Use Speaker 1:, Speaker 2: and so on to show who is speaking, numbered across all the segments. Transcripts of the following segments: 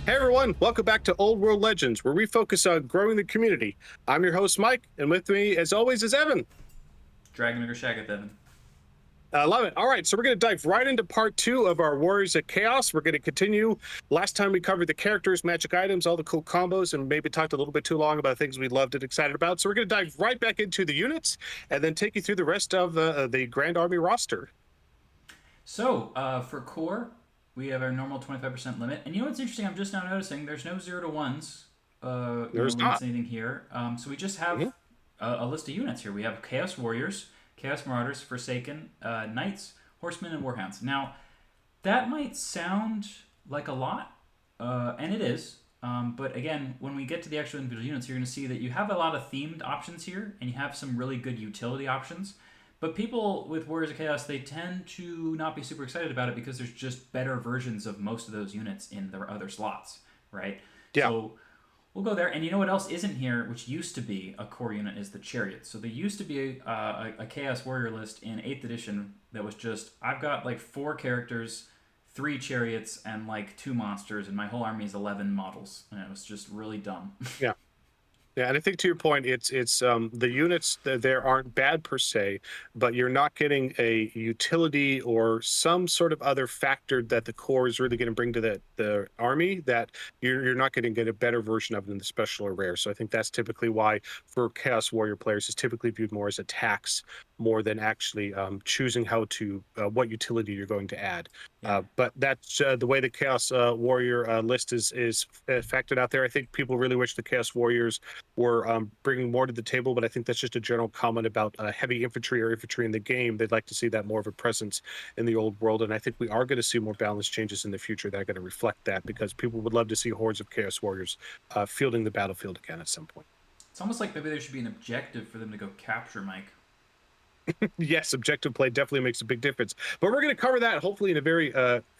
Speaker 1: Hey everyone, welcome back to Old World Legends, where we focus on growing the community. I'm your host, Mike, and with me, as always, is Evan.
Speaker 2: Dragon or Shagat, Evan.
Speaker 1: I love it. All right, so we're going to dive right into part two of our Warriors of Chaos. We're going to continue. Last time we covered the characters, magic items, all the cool combos, and maybe talked a little bit too long about things we loved and excited about. So we're going to dive right back into the units and then take you through the rest of the Grand Army roster.
Speaker 2: So, for core, we have our normal 25% limit. And you know what's interesting? I'm just now noticing there's no 0 to 1s,
Speaker 1: There's
Speaker 2: limits
Speaker 1: not.
Speaker 2: anything here. So we just have
Speaker 1: Mhm.
Speaker 2: a list of units here. We have Chaos Warriors, Chaos Marauders, Forsaken, Knights, Horsemen, and Warhounds. Now, that might sound like a lot, and it is. But again, when we get to the actual individual units, you're going to see that you have a lot of themed options here, and you have some really good utility options. But people with Warriors of Chaos, they tend to not be super excited about it because there's just better versions of most of those units in their other slots, right?
Speaker 1: Yeah.
Speaker 2: So we'll go there. And you know what else isn't here, which used to be a core unit, is the Chariot. So there used to be a Chaos Warrior list in 8th edition that was just, I've got like 4 characters, 3 chariots, and like 2 monsters, and my whole army is 11 models. And it was just really dumb.
Speaker 1: Yeah. Yeah, and I think to your point, it's the units that there aren't bad per se, but you're not getting a utility or some sort of other factor that the core is really going to bring to the army that you're not going to get a better version of it in the special or rare. So I think that's typically why for Chaos Warrior players is typically viewed more as attacks more than actually choosing how to what utility you're going to add.
Speaker 2: Yeah.
Speaker 1: But that's the way the Chaos Warrior list is factored out there. I think people really wish the Chaos Warriors were bringing more to the table, but I think that's just a general comment about heavy infantry or infantry in the game. They'd like to see that more of a presence in the old world, and I think we are going to see more balanced changes in the future that are going to reflect that because people would love to see hordes of Chaos Warriors fielding the battlefield again at some point.
Speaker 2: It's almost like maybe there should be an objective for them to go capture Mike.
Speaker 1: Yes, objective play definitely makes a big difference, but we're going to cover that hopefully in a very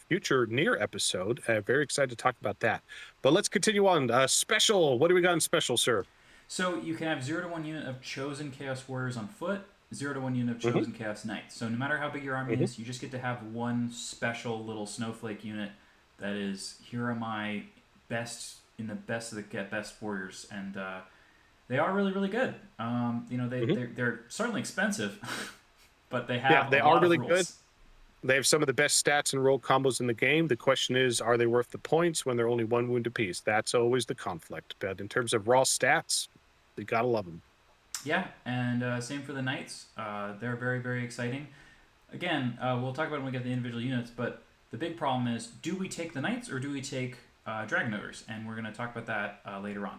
Speaker 1: future near episode. Very excited to talk about that. But let's continue on. Special. What do we got in special, sir?
Speaker 2: So you can have 0 to 1 unit of chosen Chaos Warriors on foot, 0 to 1 unit of
Speaker 1: Hmm.
Speaker 2: chosen Chaos Knights. So no matter how big your army
Speaker 1: Hmm.
Speaker 2: is, you just get to have one special little snowflake unit that is, here are my best, in the best of the get best warriors. And they are really, really good.
Speaker 1: Hmm.
Speaker 2: They're certainly expensive, but they
Speaker 1: Yeah,
Speaker 2: have a
Speaker 1: they are
Speaker 2: lot of
Speaker 1: really good.
Speaker 2: rules.
Speaker 1: They have some of the best stats and roll combos in the game. The question is, are they worth the points when they're only 1 wound apiece? That's always the conflict. But in terms of raw stats, you gotta love them.
Speaker 2: Yeah, and same for the Knights. They're very, very exciting. Again, we'll talk about it when we get the individual units, but the big problem is, do we take the Knights or do we take Dragon Ogres? And we're going to talk about that later on.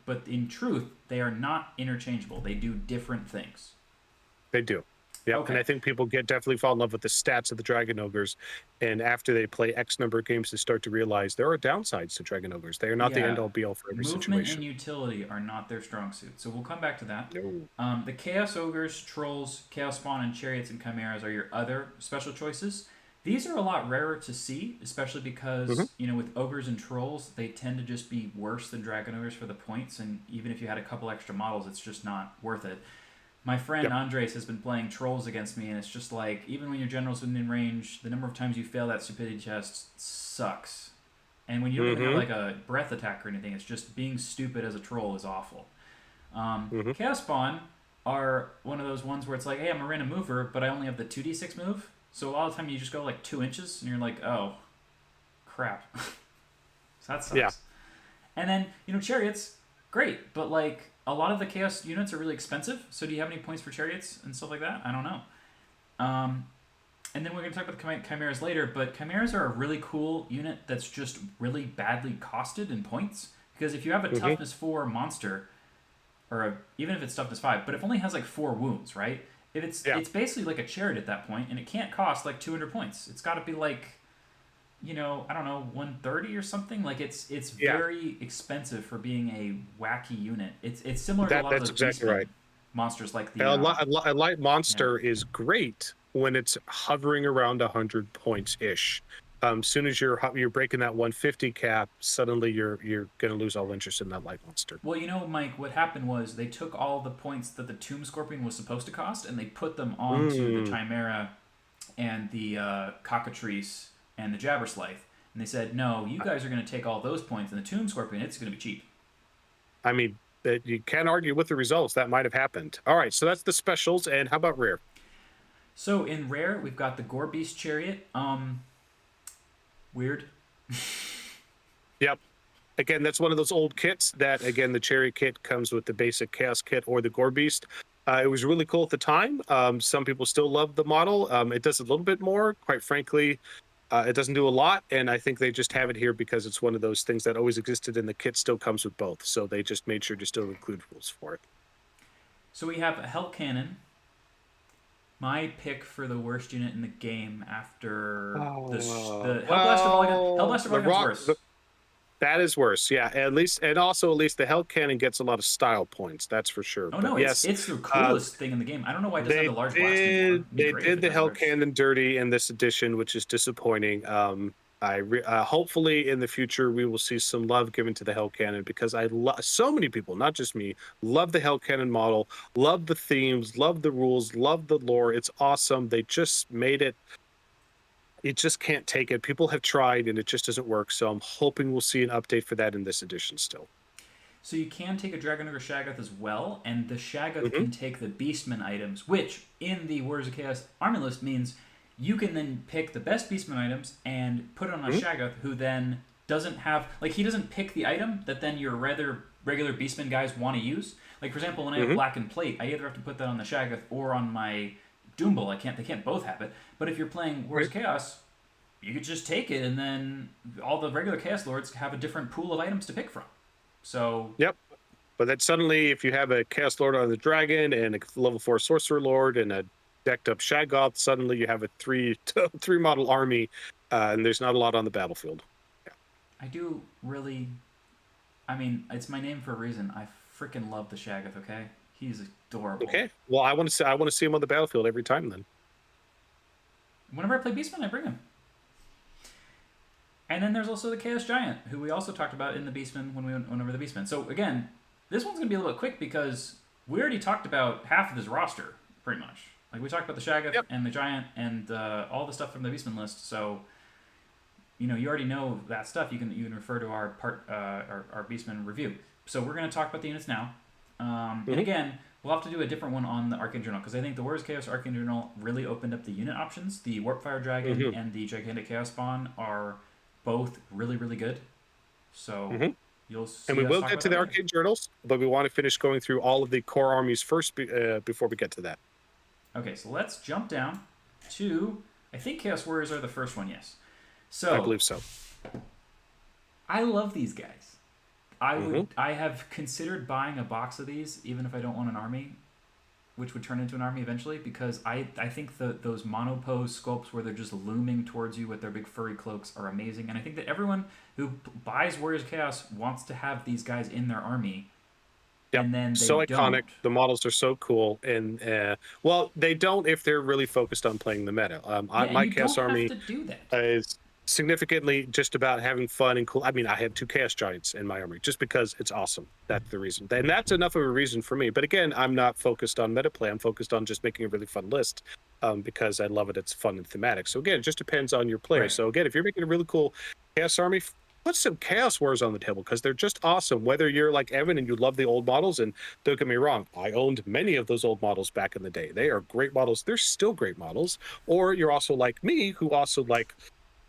Speaker 2: But in truth, they are not interchangeable. They do different things.
Speaker 1: They do. Yep. And
Speaker 2: Okay.
Speaker 1: I think people definitely fall in love with the stats of the Dragon Ogres. And after they play X number of games, they start to realize there are downsides to Dragon Ogres. They are not the end
Speaker 2: Yeah.
Speaker 1: all be all for every
Speaker 2: Movement and
Speaker 1: situation.
Speaker 2: utility are not their strong suit. So we'll come back to that.
Speaker 1: No.
Speaker 2: The Chaos Ogres, Trolls, Chaos Spawn, and Chariots and Chimeras are your other special choices. These are a lot rarer to see, especially
Speaker 1: Hmm.
Speaker 2: because, with Ogres and Trolls, they tend to just be worse than Dragon Ogres for the points, and even if you had a couple extra models, it's just not worth it. My friend
Speaker 1: Yep.
Speaker 2: Andres has been playing Trolls against me, and it's just like, even when your general's within range, the number of times you fail that stupidity test sucks. And when you don't even have
Speaker 1: Hmm.
Speaker 2: like a breath attack or anything, it's just being stupid as a troll is awful.
Speaker 1: Hmm.
Speaker 2: Chaos Spawn are one of those ones where it's like, hey, I'm a random mover, but I only have the 2d6 move. So a lot of the time you just go like 2 inches, and you're like, oh, crap. So that
Speaker 1: Yeah.
Speaker 2: sucks. And then, Chariots, great, but like a lot of the Chaos units are really expensive. So do you have any points for Chariots and stuff like that? I don't know. Um, and then we're going to talk about the Chimeras later, but Chimeras are a really cool unit that's just really badly costed in points. Because if you have a
Speaker 1: Hmm.
Speaker 2: toughness 4 monster, even if it's toughness 5, but it only has like 4 wounds, right? If
Speaker 1: Yeah.
Speaker 2: it's basically like a chariot at that point, and it can't cost like 200 points. It's got to be like, I don't know, 130 or something. Like it's
Speaker 1: Yeah.
Speaker 2: very expensive for being a wacky unit. It's similar to a lot of
Speaker 1: That's
Speaker 2: those
Speaker 1: exactly
Speaker 2: beastmen
Speaker 1: right.
Speaker 2: monsters, like the
Speaker 1: A light
Speaker 2: yeah.
Speaker 1: monster is great when it's hovering around 100 points ish. Soon as you're breaking that 150 cap, suddenly you're going to lose all interest in that light monster.
Speaker 2: Well, Mike, what happened was they took all the points that the Tomb Scorpion was supposed to cost, and they put them onto the
Speaker 1: Mm.
Speaker 2: Chimera and the Cockatrice and the Jabberslythe. And they said, no, you guys are going to take all those points, and the Tomb Scorpion, it's going to be cheap.
Speaker 1: I mean, that you can't argue with the results. That might have happened. All right, so that's the specials. And how about rare?
Speaker 2: So in rare, we've got the Gore Beast Chariot. Weird.
Speaker 1: Yep. Again, that's one of those old kits that, again, the Cherry kit comes with the basic Chaos kit or the Gore Beast. It was really cool at the time. Some people still love the model. It does a little bit more. Quite frankly, it doesn't do a lot. And I think they just have it here because it's one of those things that always existed and the kit still comes with both. So they just made sure to still include rules for it.
Speaker 2: So we have a Hellcannon. My pick for the worst unit in the game after the Hellblaster Mulligan. Hellblaster Mulligan's worse.
Speaker 1: That is worse, yeah. At least, and also at least the Hellcannon gets a lot of style points. That's for sure.
Speaker 2: Oh no,
Speaker 1: yes,
Speaker 2: it's the coolest thing in the game. I don't know why it doesn't have the large blast anymore.
Speaker 1: They did the Hellcannon dirty in this edition, which is disappointing. Hopefully in the future we will see some love given to the Hellcannon because so many people, not just me, love the Hellcannon model, love the themes, love the rules, love the lore. It's awesome. They just made it. It just can't take it. People have tried and it just doesn't work. So I'm hoping we'll see an update for that in this edition still.
Speaker 2: So you can take a Dragon Ogre Shaggoth as well, and the Shaggoth
Speaker 1: Mm-hmm.
Speaker 2: can take the Beastman items, which in the Warriors of Chaos army list means you can then pick the best Beastman items and put it on a
Speaker 1: Mm-hmm.
Speaker 2: Shaggoth who then doesn't have, like, he doesn't pick the item that then your regular Beastman guys want to use. Like, for example, when I have
Speaker 1: Mm-hmm.
Speaker 2: Black and Plate, I either have to put that on the Shaggoth or on my Doombull. They can't both have it. But if you're playing Warriors of Chaos, you could just take it, and then all the regular Chaos Lords have a different pool of items to pick from. So
Speaker 1: Yep. But then suddenly, if you have a Chaos Lord on the Dragon and a level 4 Sorcerer Lord and a decked up Shaggoth, suddenly you have a three model army, and there's not a lot on the battlefield. Yeah.
Speaker 2: I do really. I mean, it's my name for a reason. I freaking love the Shaggoth. Okay, he's adorable.
Speaker 1: Okay. Well, I want to see him on the battlefield every time. Then.
Speaker 2: Whenever I play Beastman, I bring him. And then there's also the Chaos Giant, who we also talked about in the Beastman when we went over the Beastman. So again, this one's gonna be a little bit quick because we already talked about half of his roster, pretty much. Like we talked about the Shaggoth and the Giant and all the stuff from the Beastman list. So you already know that stuff. You can refer to our our Beastman review. So we're gonna talk about the units now. And again, we'll have to do a different one on the Arcane Journal because I think the Warriors Chaos Arcane Journal really opened up the unit options. The Warpfire Dragon and the Gigantic Chaos Spawn are both really, really good. So you'll see.
Speaker 1: And we will get to the Arcane Journals, but we want to finish going through all of the core armies first before we get to that.
Speaker 2: Okay, so let's jump down to, I think Chaos Warriors are the first one, yes. So
Speaker 1: I believe so.
Speaker 2: I love these guys. I have considered buying a box of these, even if I don't want an army, which would turn into an army eventually, because I think those monopose sculpts where they're just looming towards you with their big furry cloaks are amazing, and I think that everyone who buys Warriors of Chaos wants to have these guys in their army.
Speaker 1: Yep.
Speaker 2: And then they
Speaker 1: so iconic.
Speaker 2: Don't.
Speaker 1: The models are so cool, and well, they don't if they're really focused on playing the meta. My Chaos army is significantly just about having fun and cool. I mean, I have 2 Chaos Giants in my army just because it's awesome. That's the reason, and that's enough of a reason for me. But again, I'm not focused on meta play. I'm focused on just making a really fun list because I love it. It's fun and thematic. So again, it just depends on your player. Right. So again, if you're making a really cool Chaos army, put some Chaos Wars on the table because they're just awesome. Whether you're like Evan and you love the old models, and don't get me wrong, I owned many of those old models back in the day. They are great models. They're still great models. Or you're also like me, who also like,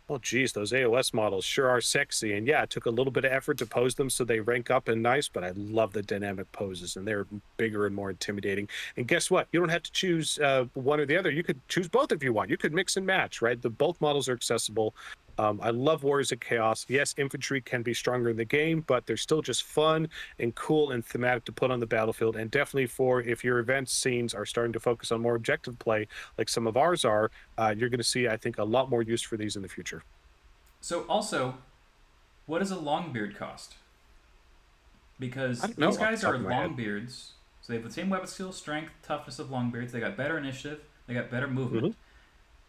Speaker 1: oh geez, those AOS models sure are sexy. And yeah, it took a little bit of effort to pose them so they rank up and nice, but I love the dynamic poses and they're bigger and more intimidating. And guess what? You don't have to choose one or the other. You could choose both if you want. You could mix and match, right? Both models are accessible. I love Warriors of Chaos. Yes, infantry can be stronger in the game, but they're still just fun and cool and thematic to put on the battlefield. And definitely for if your event scenes are starting to focus on more objective play, like some of ours are, you're going to see, I think, a lot more use for these in the future.
Speaker 2: So also, what does a Longbeard cost? Because these guys are Longbeards, so they have the same weapon skill, strength, toughness of Longbeards. They got better initiative. They got better movement.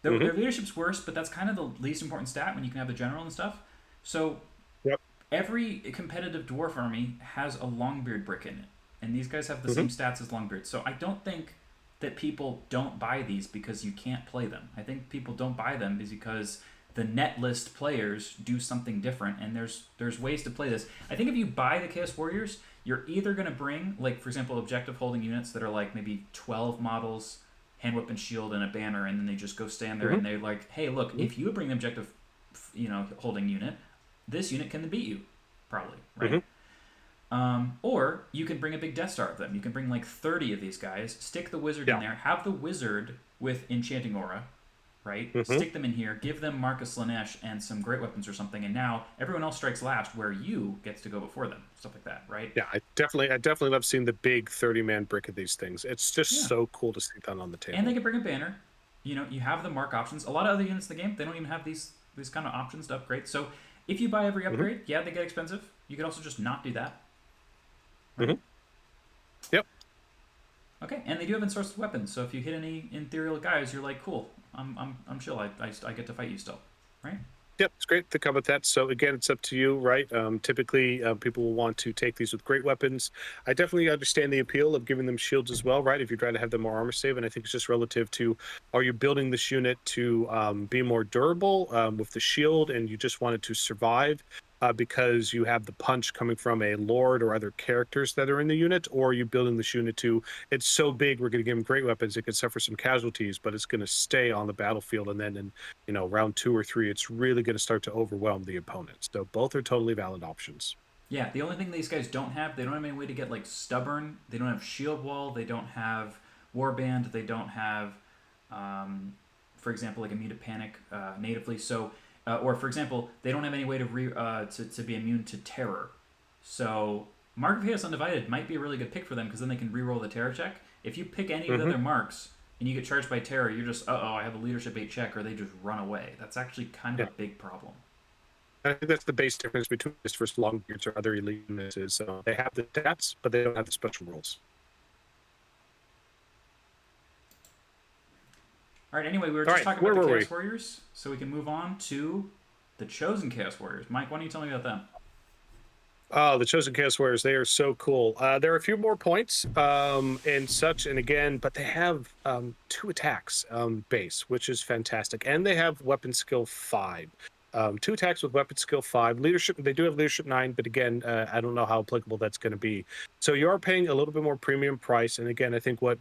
Speaker 2: Their leadership's worse, but that's kind of the least important stat when you can have the general and stuff. So every competitive dwarf army has a Longbeard brick in it, and these guys have the same stats as Longbeard. So I don't think that people don't buy these because you can't play them. I think people don't buy them is because the net list players do something different, and there's ways to play this. I think if you buy the Chaos Warriors, you're either going to bring, like, for example, objective holding units that are like maybe 12 models, hand weapon shield and a banner, and then they just go stand there
Speaker 1: Hmm.
Speaker 2: and they're like, hey, look,
Speaker 1: Hmm.
Speaker 2: if you bring the objective, holding unit, this unit can beat you, probably, right?
Speaker 1: Hmm.
Speaker 2: Or you can bring a big Death Star of them. You can bring like 30 of these guys, stick the wizard in
Speaker 1: Yeah.
Speaker 2: there, have the wizard with enchanting aura, right?
Speaker 1: Hmm.
Speaker 2: Stick them in here, give them Marcus Lanesh and some great weapons or something, and now everyone else strikes last where you gets to go before them. Stuff like that, right?
Speaker 1: Yeah, I definitely love seeing the big 30-man brick of these things. It's just
Speaker 2: Yeah.
Speaker 1: so cool to see that on the
Speaker 2: And they
Speaker 1: table.
Speaker 2: can bring a banner. You have the mark options. A lot of other units in the game, they don't even have these kind of options to upgrade. So if you buy every
Speaker 1: Hmm.
Speaker 2: upgrade, yeah, they get expensive. You could also just not do that, right?
Speaker 1: Hmm. Yep.
Speaker 2: Okay, and they do have ensorced weapons. So if you hit any ethereal guys, you're like, cool, I'm chill. I get to fight you still, right?
Speaker 1: Yep, it's great to come with that. So again, it's up to you, right? Typically, people will want to take these with great weapons. I definitely understand the appeal of giving them shields as well, right? If you're trying to have them more armor save, and I think it's just relative to, are you building this unit to be more durable with the shield, and you just want it to survive because you have the punch coming from a lord or other characters that are in the unit, or are you building this unit to, it's so big, we're going to give them great weapons, it could suffer some casualties, but it's going to stay on the battlefield, and then in round 2 or 3, it's really going to start to overwhelm the opponents. So both are totally valid options.
Speaker 2: Yeah, the only thing these guys don't have, they don't have any way to get like stubborn. They don't have shield wall. They don't have warband. They don't have, for example, like immune to panic natively. So, or for example, they don't have any way to be immune to terror. So, Mark of Chaos Undivided might be a really good pick for them because then they can reroll the terror check. If you pick any of the
Speaker 1: Hmm.
Speaker 2: other marks and you get charged by terror, you're just I have a leadership 8 check, or they just run away. That's actually kind of
Speaker 1: Yeah.
Speaker 2: a big problem.
Speaker 1: I think that's the base difference between this versus Longbeards or other elite units is they have the stats, but they don't have the special rules.
Speaker 2: All right. Anyway, we were
Speaker 1: All
Speaker 2: just
Speaker 1: right,
Speaker 2: talking about
Speaker 1: where
Speaker 2: the
Speaker 1: were we?
Speaker 2: Chaos Warriors, so we can move on to the Chosen Chaos Warriors. Mike, why don't you tell me about them?
Speaker 1: Oh, the Chosen Chaos Warriors, they are so cool. There are a few more points and such, and again, but they have 2 attacks base, which is fantastic. And they have weapon skill 5. 2 attacks with weapon skill 5. Leadership, they do have leadership 9, but again, I don't know how applicable that's going to be. So you are paying a little bit more premium price. And again, I think what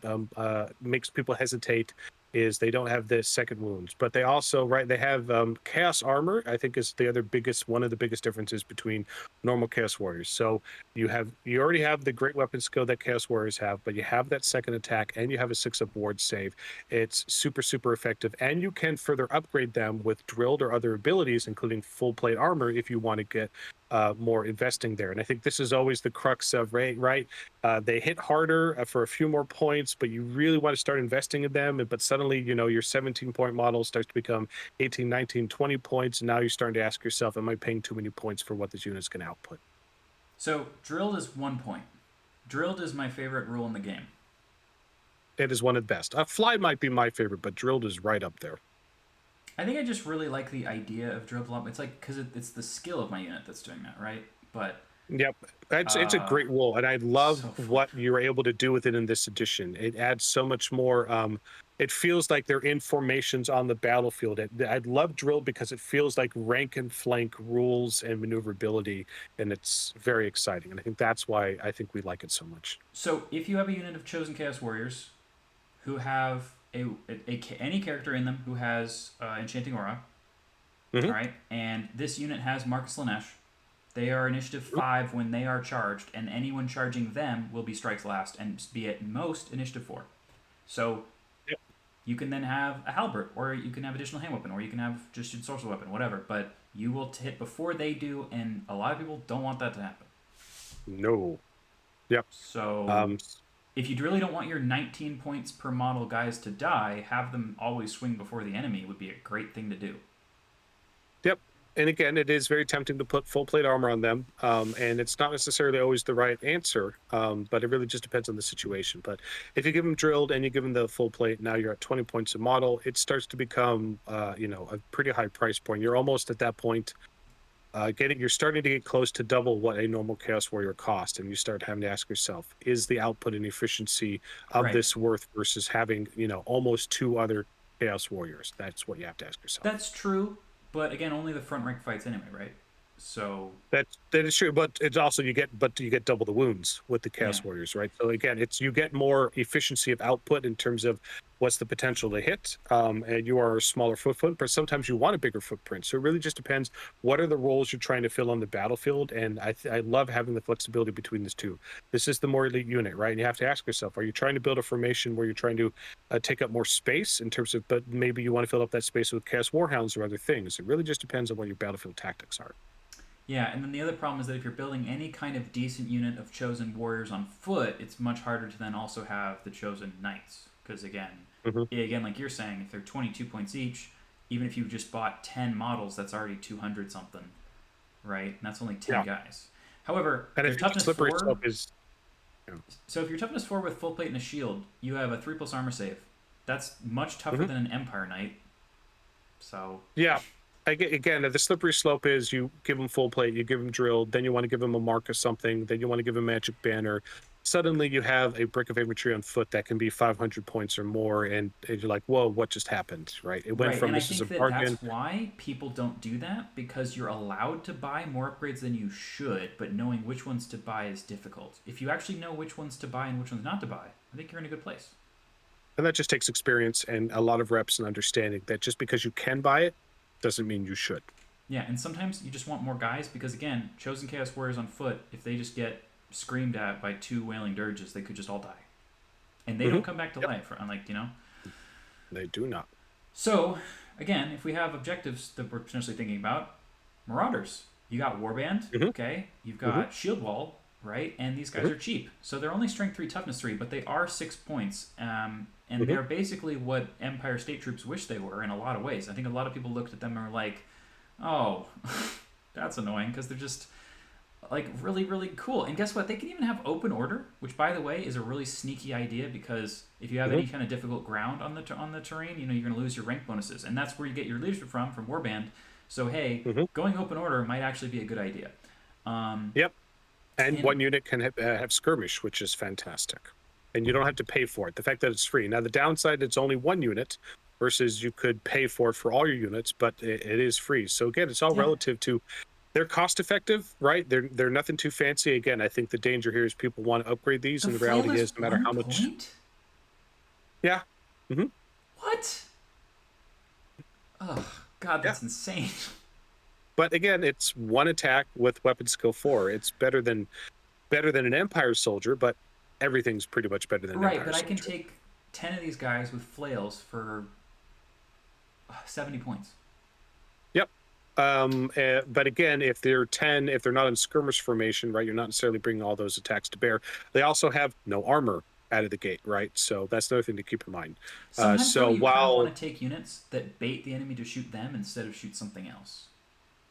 Speaker 1: makes people hesitate is they don't have the second wounds, but they also, right, they have chaos armor, I think is the other biggest, one of the biggest differences between normal Chaos Warriors. So you already have the great weapon skill that Chaos Warriors have, but you have that second attack and you have a 6-up ward save. It's super, super effective. And you can further upgrade them with drilled or other abilities, including full plate armor, if you want to get more investing there. And I think this is always the crux of right. They hit harder for a few more points, but you really want to start investing in them. But suddenly, your 17-point model starts to become 18, 19, 20 points. And now you're starting to ask yourself, am I paying too many points for what this unit's going to output?
Speaker 2: So, drilled is 1 point. Drilled is my favorite rule in the game.
Speaker 1: It is one of the best. Fly might be my favorite, but drilled is right up there.
Speaker 2: I think I just really like the idea of drilled a lot. It's like because it's the skill of my unit that's doing that, right? But
Speaker 1: Yep. It's a great rule, and I love
Speaker 2: so fun.
Speaker 1: what you're able to do with it in this edition. It adds so much more. It feels like they're in formations on the battlefield. I love drill because it feels like rank and flank rules and maneuverability, and it's very exciting. And I think that's why I think we like it so much.
Speaker 2: So if you have a unit of Chosen Chaos Warriors who have any character in them who has Enchanting Aura,
Speaker 1: Hmm.
Speaker 2: all right, and this unit has Marcus Lanesh, they are initiative 5 when they are charged, and anyone charging them will be strikes last and be at most initiative 4. So
Speaker 1: Yep.
Speaker 2: you can then have a halberd, or you can have additional hand weapon, or you can have just your sorcerer weapon, whatever. But you will hit before they do, and a lot of people don't want that to happen.
Speaker 1: No. Yep.
Speaker 2: So
Speaker 1: Um,
Speaker 2: if you really don't want your 19 points per model guys to die, have them always swing before the enemy would be a great thing to do.
Speaker 1: Yep. And again, it is very tempting to put full plate armor on them. And it's not necessarily always the right answer, but it really just depends on the situation. But if you give them drilled and you give them the full plate, now you're at 20 points a model. It starts to become, a pretty high price point. You're almost at that point. You're starting to get close to double what a normal Chaos Warrior cost, and you start having to ask yourself, is the output and efficiency of
Speaker 2: Right.
Speaker 1: this worth versus having, almost 2 other Chaos Warriors? That's what you have to ask yourself.
Speaker 2: That's true, But again, only the front rank fights anyway, right? So
Speaker 1: That is true, but it's also you get double the wounds with the
Speaker 2: yeah,
Speaker 1: Chaos Warriors, right? So again, it's you get more efficiency of output in terms of what's the potential to hit, and you are a smaller footprint, but sometimes you want a bigger footprint. So it really just depends what are the roles you're trying to fill on the battlefield, and I love having the flexibility between these two. This is the more elite unit, right? And you have to ask yourself: are you trying to build a formation where you're trying to take up more space in terms of, but maybe you want to fill up that space with Chaos Warhounds or other things? It really just depends on what your battlefield tactics are.
Speaker 2: yeah. And then the other problem is that if you're building any kind of decent unit of chosen warriors on foot, it's much harder to then also have the chosen knights because
Speaker 1: Hmm.
Speaker 2: again, like you're saying, if they're 22 points each, even if you just bought 10 models, that's already 200 something, right? And that's only 10
Speaker 1: Yeah.
Speaker 2: guys. However,
Speaker 1: And I
Speaker 2: their
Speaker 1: think the
Speaker 2: toughness
Speaker 1: slippery
Speaker 2: 4.
Speaker 1: slope is, yeah.
Speaker 2: So if you're toughness 4 with full plate and a shield, you have a 3 plus armor save. That's much tougher
Speaker 1: Mhm.
Speaker 2: than an Empire Knight. So
Speaker 1: Yeah. Again, the slippery slope is you give them full plate, you give them drilled, then you want to give them a mark of something, then you want to give them magic banner. Suddenly, you have a brick of infantry on foot that can be 500 points or more, and you're like, "Whoa, what just happened?" Right? It went
Speaker 2: right,
Speaker 1: from
Speaker 2: and I
Speaker 1: this is a
Speaker 2: think that
Speaker 1: bargain.
Speaker 2: that's why people don't do that because you're allowed to buy more upgrades than you should, but knowing which ones to buy is difficult. If you actually know which ones to buy and which ones not to buy, I think you're in a good place.
Speaker 1: And that just takes experience and a lot of reps and understanding that just because you can buy it doesn't mean you should.
Speaker 2: Yeah, and sometimes you just want more guys because again, chosen chaos warriors on foot, if they just get screamed at by two wailing dirges, they could just all die, and they
Speaker 1: Hmm.
Speaker 2: don't come back to
Speaker 1: Yep,
Speaker 2: life. Unlike
Speaker 1: they do not.
Speaker 2: So, again, if we have objectives that we're potentially thinking about, Marauders. You got Warband,
Speaker 1: Hmm.
Speaker 2: okay? You've
Speaker 1: Hmm.
Speaker 2: got Shield Wall, right? And these guys
Speaker 1: Hmm.
Speaker 2: are cheap. So they're only Strength 3, Toughness 3, but they are 6 points. And
Speaker 1: Hmm.
Speaker 2: they're basically what Empire State Troops wish they were in a lot of ways. I think a lot of people looked at them and were like, oh, that's annoying because they're just like really really cool. And guess what, they can even have open order, which by the way is a really sneaky idea because if you have
Speaker 1: Hmm.
Speaker 2: any kind of difficult ground on the terrain, you're going to lose your rank bonuses, and that's where you get your leadership from warband. So hey,
Speaker 1: Hmm.
Speaker 2: going open order might actually be a good idea. um
Speaker 1: Yep. And
Speaker 2: and
Speaker 1: one unit can have skirmish, which is fantastic. And you don't have to pay for it. The fact that it's free. Now, the downside, it's only one unit versus you could pay for it for all your units, but it is free. So again, it's all
Speaker 2: yeah,
Speaker 1: relative to they're cost effective, right? They're nothing too fancy. Again, I think the danger here is people want to upgrade these,
Speaker 2: the
Speaker 1: and the
Speaker 2: flail
Speaker 1: reality
Speaker 2: is
Speaker 1: is, no matter
Speaker 2: 1
Speaker 1: how much,
Speaker 2: point.
Speaker 1: yeah, hmm,
Speaker 2: What? Oh god,
Speaker 1: yeah.
Speaker 2: that's insane.
Speaker 1: But again, it's one attack with weapon skill 4. It's better than an Empire soldier, but everything's pretty much better than an
Speaker 2: Right,
Speaker 1: Empire
Speaker 2: but I can
Speaker 1: soldier.
Speaker 2: take 10 of these guys with flails for 70 points.
Speaker 1: Yep. But again, if they're 10, if they're not in skirmish formation, right, you're not necessarily bringing all those attacks to bear. They also have no armor out of the gate, right? So that's another thing to keep in mind.
Speaker 2: Sometimes though
Speaker 1: So
Speaker 2: you kind of
Speaker 1: while
Speaker 2: want to take units that bait the enemy to shoot them instead of shoot something else.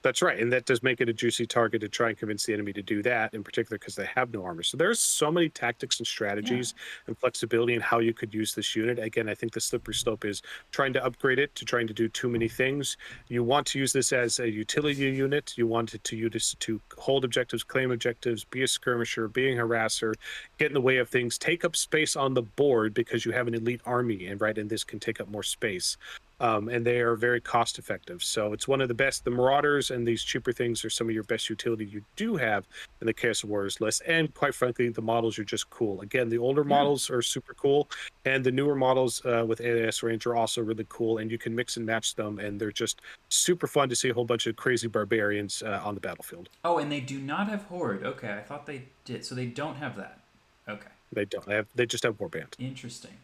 Speaker 1: That's right, and that does make it a juicy target to try and convince the enemy to do that, in particular because they have no armor. So there's so many tactics and
Speaker 2: Yeah.
Speaker 1: strategies and flexibility in how you could use this unit. Again, I think the slippery slope is trying to upgrade it to trying to do too many things. You want to use this as a utility unit. You want it to use this to hold objectives, claim objectives, be a skirmisher, be a harasser, get in the way of things, take up space on the board because you have an elite army, and right, and this can take up more space. And they are very cost effective. So it's one of the best. The Marauders and these cheaper things are some of your best utility you do have in the Chaos Warriors list. And quite frankly, the models are just cool. Again, the older
Speaker 2: Yeah.
Speaker 1: models are super cool, and the newer models with AAS range are also really cool. And you can mix and match them, and they're just super fun to see a whole bunch of crazy barbarians on the battlefield.
Speaker 2: Oh, and they do not have horde. Okay, I thought they did. So they don't have that. Okay.
Speaker 1: They don't have. They just have Warband.
Speaker 2: Interesting.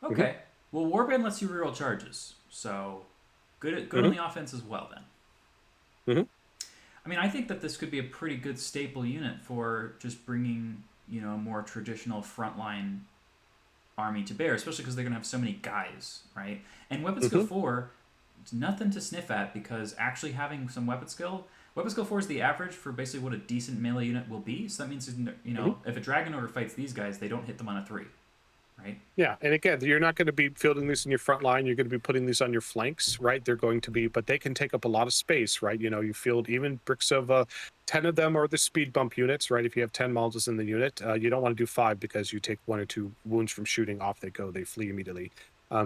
Speaker 1: Hmm.
Speaker 2: Okay. Well, warband lets you reroll charges, so good on
Speaker 1: Hmm.
Speaker 2: the offense as well. Then.
Speaker 1: Hmm.
Speaker 2: I mean, I think that this could be a pretty good staple unit for just bringing a more traditional frontline army to bear, especially because they're gonna have so many guys, right? And weapon skill
Speaker 1: Hmm.
Speaker 2: 4, it's nothing to sniff at because actually having some weapon skill 4 is the average for basically what a decent melee unit will be. So that means
Speaker 1: Hmm.
Speaker 2: if a dragon ogre fights these guys, they don't hit them on a 3, right?
Speaker 1: Yeah, and again, you're not going to be fielding these in your front line. You're going to be putting these on your flanks, right? They're going to be, but they can take up a lot of space, right? You field even bricks of 10 of them are the speed bump units, right? If you have 10 models in the unit, you don't want to do 5 because you take 1 or 2 wounds from shooting, off they go, they flee immediately.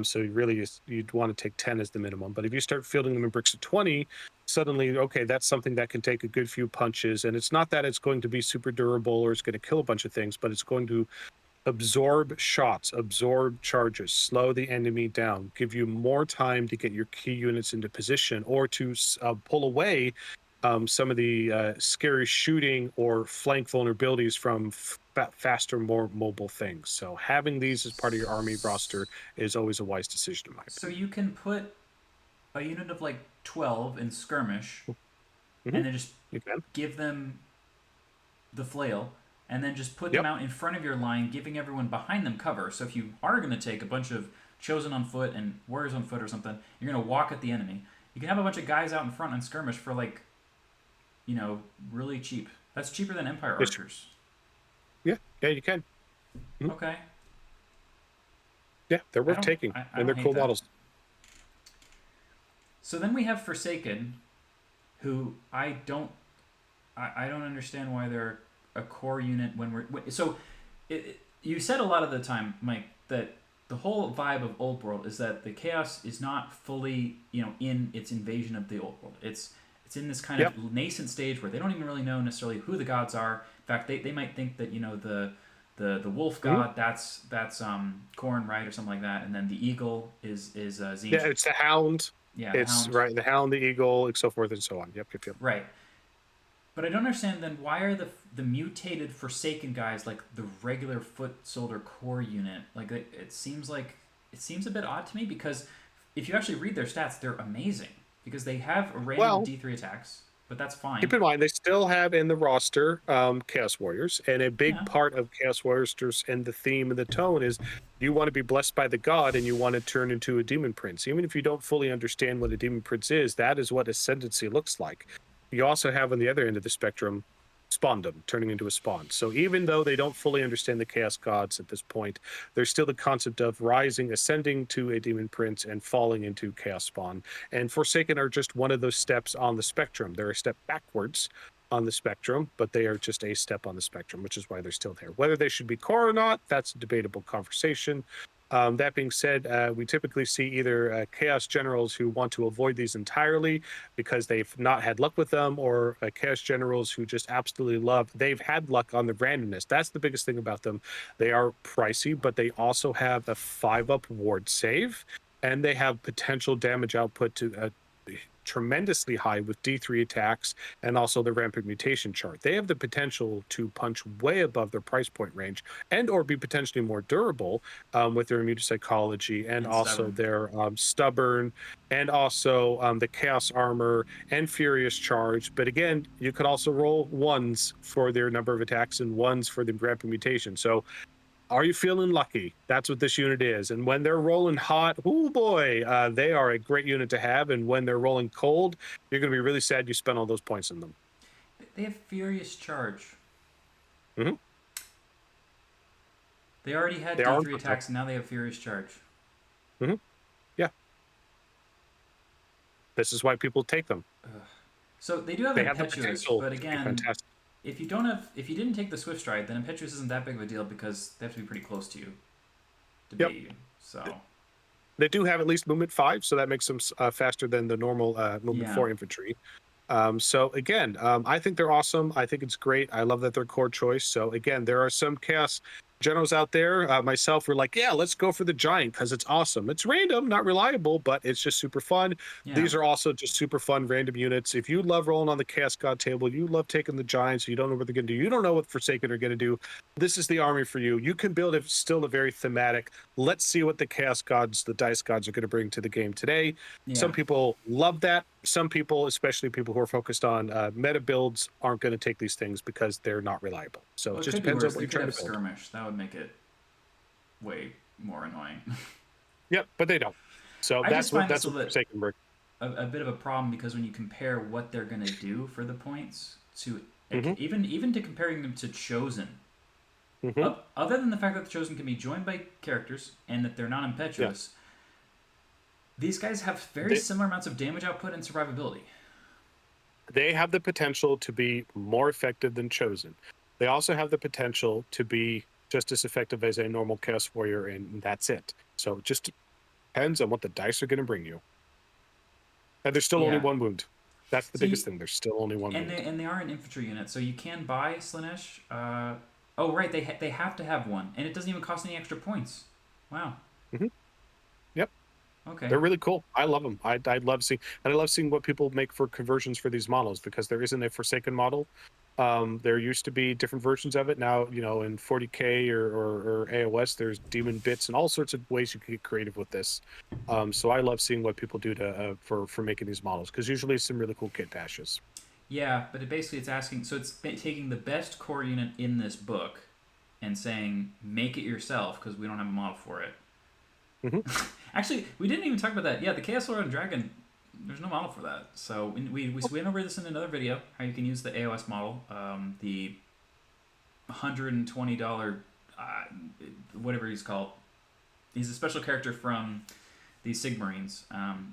Speaker 1: So you'd want to take 10 as the minimum. But if you start fielding them in bricks of 20, suddenly, okay, that's something that can take a good few punches. And it's not that it's going to be super durable or it's going to kill a bunch of things, but it's going to absorb shots, absorb charges, slow the enemy down, give you more time to get your key units into position or to pull away some of the scary shooting or flank vulnerabilities from faster, more mobile things. So having these as part of your army roster is always a wise decision, in my
Speaker 2: So
Speaker 1: opinion.
Speaker 2: you can put a unit of like 12 in skirmish,
Speaker 1: Hmm.
Speaker 2: and then just
Speaker 1: You can.
Speaker 2: give them the flail, and then just put them
Speaker 1: Yep.
Speaker 2: out in front of your line, giving everyone behind them cover. So if you are going to take a bunch of chosen on foot and warriors on foot or something, you're going to walk at the enemy. You can have a bunch of guys out in front on skirmish for like, really cheap. That's cheaper than Empire
Speaker 1: Yes.
Speaker 2: archers.
Speaker 1: Yeah. Yeah. You can. Mhm.
Speaker 2: Okay,
Speaker 1: Yeah. They're
Speaker 2: I
Speaker 1: worth
Speaker 2: don't,
Speaker 1: taking,
Speaker 2: I
Speaker 1: and
Speaker 2: don't
Speaker 1: they're
Speaker 2: hate
Speaker 1: cool
Speaker 2: that.
Speaker 1: models.
Speaker 2: So then we have Forsaken, who I don't understand why they're a core unit when you said a lot of the time, Mike, that the whole vibe of Old World is that the chaos is not fully in its invasion of the Old World. It's in this kind
Speaker 1: Yep.
Speaker 2: of nascent stage where they don't even really know necessarily who the gods are. In fact, they might think that the wolf
Speaker 1: Mhm.
Speaker 2: god, that's Corn, right, or something like that, and then the eagle is
Speaker 1: Yeah.
Speaker 2: Zinj.
Speaker 1: It's the hound.
Speaker 2: Yeah, the
Speaker 1: It's
Speaker 2: hound.
Speaker 1: right. The hound, the eagle, and so forth and so on. Yep. Yep. Yep.
Speaker 2: Right. But I don't understand then why are the mutated Forsaken guys like the regular foot soldier core unit? Like it seems a bit odd to me because if you actually read their stats, they're amazing because they have a random
Speaker 1: Well,
Speaker 2: D3 attacks, but that's fine.
Speaker 1: keep in mind, they still have in the roster Chaos Warriors, and a big
Speaker 2: Yeah,
Speaker 1: part of Chaos Warriors and the theme and the tone is you want to be blessed by the god and you want to turn into a demon prince. Even if you don't fully understand what a demon prince is, that is what ascendancy looks like. You also have on the other end of the spectrum spawndom, turning into a spawn. So even though they don't fully understand the chaos gods at this point, there's still the concept of rising, ascending to a demon prince, and falling into chaos spawn. And Forsaken are just one of those steps on the spectrum. They're a step backwards on the spectrum, but they are just a step on the spectrum, which is why they're still there. Whether they should be core or not, that's a debatable conversation. That being said, we typically see either chaos generals who want to avoid these entirely because they've not had luck with them, or chaos generals who just absolutely love. They've had luck on the randomness. That's the biggest thing about them. They are pricey, but they also have a 5-up ward save, and they have potential damage output to tremendously high with D3 attacks and also the rampant mutation chart. They have the potential to punch way above their price point range and or be potentially more durable with their immune psychology and
Speaker 2: and
Speaker 1: also
Speaker 2: stubborn.
Speaker 1: their stubborn and also the chaos armor and furious charge. But again, you could also roll ones for their number of attacks and ones for the rampant mutation. So are you feeling lucky? That's what this unit is. And when they're rolling hot, oh boy, they are a great unit to have. And when they're rolling cold, you're going to be really sad you spent all those points on them.
Speaker 2: They have furious charge.
Speaker 1: Hmm.
Speaker 2: They already had
Speaker 1: They are
Speaker 2: D3
Speaker 1: armed though.
Speaker 2: attacks, and now they have furious charge.
Speaker 1: Hmm. Yeah, this is why people take them.
Speaker 2: Ugh. So they do have
Speaker 1: They have the
Speaker 2: impetuous,
Speaker 1: potential
Speaker 2: but
Speaker 1: to be
Speaker 2: again,
Speaker 1: fantastic.
Speaker 2: if you didn't take the Swift Stride, then impetuous isn't that big of a deal because they have to be pretty close to you to
Speaker 1: Yep.
Speaker 2: bait you. So
Speaker 1: They do have at least movement 5, so that makes them faster than the normal movement
Speaker 2: yeah,
Speaker 1: 4 infantry. So again, I think they're awesome. I think it's great. I love that they're core choice. So again, there are some chaos generals out there. Myself, we're like, yeah, let's go for the giant because it's awesome. It's random, not reliable, but it's just super fun.
Speaker 2: yeah,
Speaker 1: These are also just super fun random units. If you love rolling on the chaos god table, you love taking the giants. You don't know what they're going to do. You don't know what Forsaken are going to do. This is the army for you. You can build it still a very thematic. Let's see what the chaos gods, the dice gods, are going to bring to the game today.
Speaker 2: yeah.
Speaker 1: Some people love that. Some people, especially people who are focused on meta builds, aren't going to take these things because they're not reliable. So
Speaker 2: Well,
Speaker 1: it
Speaker 2: it
Speaker 1: just
Speaker 2: could be
Speaker 1: depends on
Speaker 2: worse.
Speaker 1: what
Speaker 2: They
Speaker 1: you're
Speaker 2: could
Speaker 1: trying to
Speaker 2: have
Speaker 1: build.
Speaker 2: skirmish. That would make it way more annoying.
Speaker 1: Yep, but they don't. So
Speaker 2: I just
Speaker 1: that's what
Speaker 2: find this
Speaker 1: that's
Speaker 2: a,
Speaker 1: what
Speaker 2: bit,
Speaker 1: Forsaken Bird.
Speaker 2: a bit of a problem because when you compare what they're gonna do for the points to like,
Speaker 1: Mm-hmm,
Speaker 2: even to comparing them to Chosen,
Speaker 1: mm-hmm.
Speaker 2: other than the fact that the Chosen can be joined by characters and that they're not
Speaker 1: Yeah,
Speaker 2: impetuous, these guys have very
Speaker 1: they
Speaker 2: similar amounts of damage output and survivability.
Speaker 1: they have the potential to be more effective than Chosen. They also have the potential to be just as effective as a normal Chaos Warrior, and that's it. So just depends on what the dice are going to bring you. And there's still only
Speaker 2: Yeah.
Speaker 1: one wound. That's the
Speaker 2: So
Speaker 1: biggest
Speaker 2: you,
Speaker 1: thing. There's still only one wound.
Speaker 2: and they are an infantry unit, so you can buy Slanesh. Oh right, they have to have one, and it doesn't even cost any extra points. Wow.
Speaker 1: Hmm. Yep.
Speaker 2: Okay.
Speaker 1: They're really cool. I love them. I love seeing, and I love seeing what people make for conversions for these models because there isn't a Forsaken model. There used to be different versions of it. Now, in 40K or AOS, there's demon bits and all sorts of ways you can get creative with this. So I love seeing what people do to for making these models because usually it's some really cool kit bashes.
Speaker 2: Yeah, but it's asking. So it's taking the best core unit in this book, and saying make it yourself because we don't have a model for it.
Speaker 1: Hmm.
Speaker 2: Actually, we didn't even talk about that. Yeah, the Chaos Lord and Dragon. There's no model for that. So we went over this in another video. How you can use the AOS model, the $120, whatever he's called. He's a special character from the Sigmarines,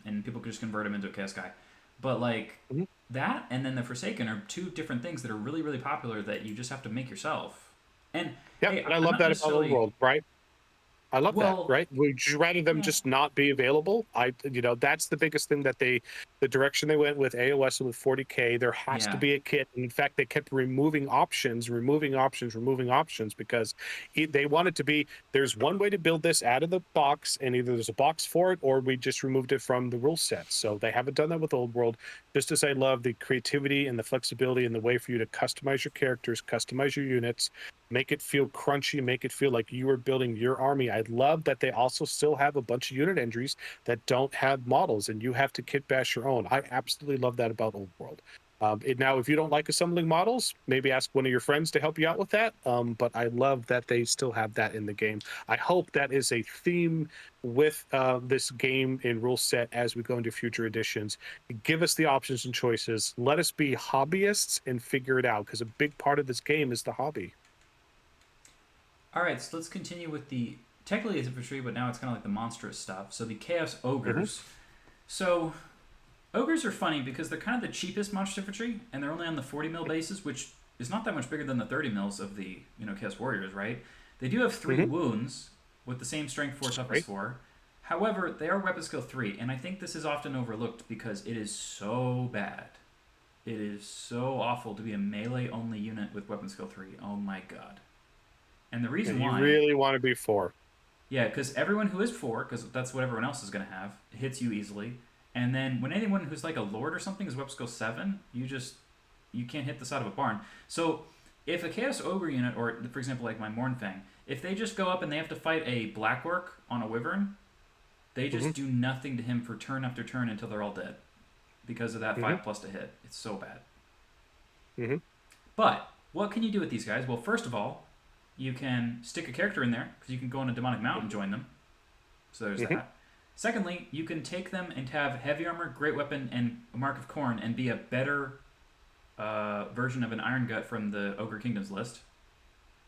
Speaker 2: and people can just convert him into a Chaos guy. But like
Speaker 1: Hmm.
Speaker 2: that, and then the Forsaken are two different things that are really really popular that you just have to make yourself. And
Speaker 1: Yep,
Speaker 2: hey,
Speaker 1: and I
Speaker 2: I'm
Speaker 1: love
Speaker 2: not
Speaker 1: that about Old
Speaker 2: necessarily
Speaker 1: World, right? I love that,
Speaker 2: well.
Speaker 1: right? Would you rather them
Speaker 2: Yeah,
Speaker 1: just not be available? That's the biggest thing that the direction they went with AOS and with 40K, there has to
Speaker 2: yeah.
Speaker 1: be a kit. And in fact, they kept removing options, removing options, removing options because they wanted to be, there's one way to build this out of the box, and either there's a box for it or we just removed it from the rule set. So they haven't done that with Old World. Just as I love the creativity and the flexibility and the way for you to customize your characters, customize your units, make it feel crunchy, make it feel like you are building your army. I love that they also still have a bunch of unit entries that don't have models and you have to kit bash your own. I absolutely love that about Old World. Now, if you don't like assembling models, maybe ask one of your friends to help you out with that. But I love that they still have that in the game. I hope that is a theme with this game in rule set as we go into future editions. Give us the options and choices. Let us be hobbyists and figure it out because a big part of this game is the hobby.
Speaker 2: All right, so let's continue with the technically it's infantry, but now it's kind of like the monstrous stuff. So the Chaos
Speaker 1: Hmm.
Speaker 2: Ogres. So Ogres are funny because they're kind of the cheapest monster infantry, and they're only on the 40 mil bases, which is not that much bigger than the 30 mils of the Chaos Warriors, right? They do have three
Speaker 1: Hmm.
Speaker 2: wounds with the same strength 4, toughness
Speaker 1: Right.
Speaker 2: 4. However, they are weapon skill 3, and I think this is often overlooked because it is so bad. It is so awful to be a melee only unit with weapon skill 3. Oh my god. And the reason
Speaker 1: And you
Speaker 2: why,
Speaker 1: really want to be 4.
Speaker 2: yeah, because everyone who is 4, because that's what everyone else is going to have, hits you easily. And then when anyone who's like a lord or something is weapon skill 7, you can't hit the side of a barn. So if a Chaos Ogre unit, or for example like my Mournfang, if they just go up and they have to fight a Blackwork on a Wyvern, they
Speaker 1: Hmm.
Speaker 2: just do nothing to him for turn after turn until they're all dead because of that
Speaker 1: Hmm.
Speaker 2: 5 plus to hit. It's so bad.
Speaker 1: Hmm.
Speaker 2: But what can you do with these guys? Well, first of all, you can stick a character in there because you can go on a demonic mount and join them. So there's
Speaker 1: Hmm.
Speaker 2: that. Secondly, you can take them and have heavy armor, great weapon, and a mark of corn, and be a better version of an Iron Gut from the Ogre Kingdoms list.